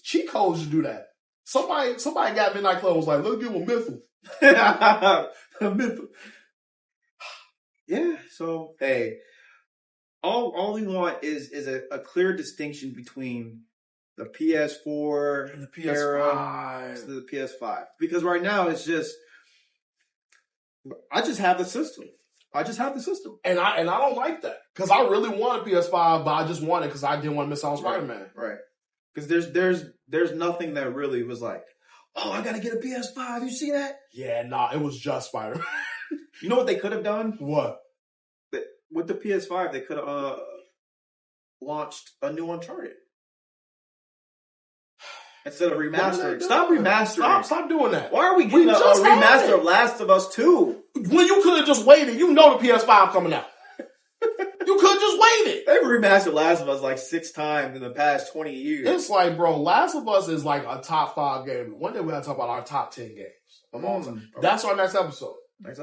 Cheat codes to do that. Somebody got Midnight Club was like, let's give him Mythal. Yeah, so hey, all we want is a clear distinction between the PS4 and the PS5 to the PS5. Because right now it's just I just have the system. And I don't like that. Because I really want a PS5, but I just want it because I didn't want to miss out on Spider-Man. Right. Because there's nothing that really was like, oh, I gotta get a PS5. You see that? Yeah, nah, it was just Spider-Man. You know what they could have done? What? With the PS5, they could have launched a new Uncharted. Instead of remastering. Stop remastering. Stop doing that. Why are we getting a remaster of Last of Us 2? When you could have just waited. You know the PS5 coming out. You could have just waited. They've remastered Last of Us like 6 times in the past 20 years. It's like, bro, Last of Us is like a top 5 game. One day we gotta talk about our top 10 games. Come on. That's our next episode. Next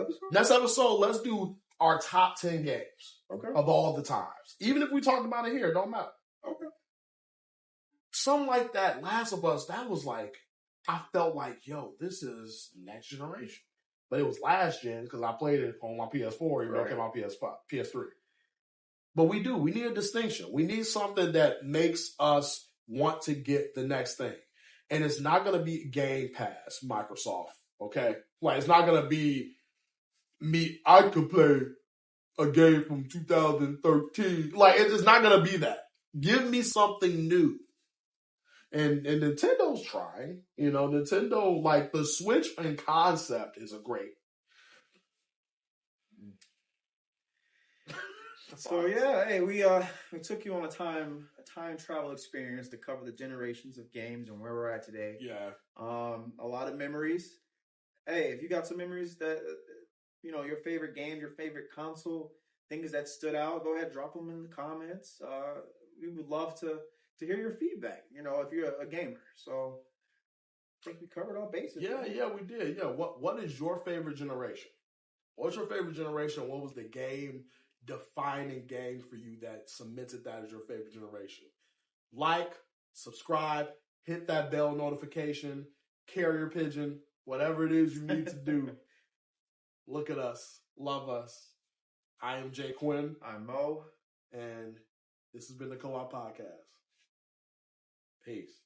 episode, let's do our top 10 games of all the times. Even if we talked about it here, it don't matter. Okay. Something like that, Last of Us, that was like, I felt like, yo, this is next generation. But it was last gen because I played it on my PS4, even though it came out PS3. But we need a distinction. We need something that makes us want to get the next thing. And it's not going to be Game Pass, Microsoft, okay? Like, it's not going to be me, I could play a game from 2013. Like, it's not going to be that. Give me something new. And Nintendo's trying. You know, Nintendo, like, the Switch in concept is a great. So yeah, hey, we took you on a time travel experience to cover the generations of games and where we're at today. Yeah. A lot of memories. Hey, if you got some memories that you know, your favorite game, your favorite console, things that stood out, go ahead, drop them in the comments. We would love to hear your feedback, you know, if you're a gamer. So I think we covered all bases. Yeah, we did. Yeah. What is your favorite generation? What's your favorite generation? What was the defining game for you that cemented that as your favorite generation? Like, subscribe, hit that bell notification, carrier pigeon, whatever it is you need to do. Look at us. Love us. I am Jay Quinn. I'm Mo. And this has been the Co-op Podcast. Peace.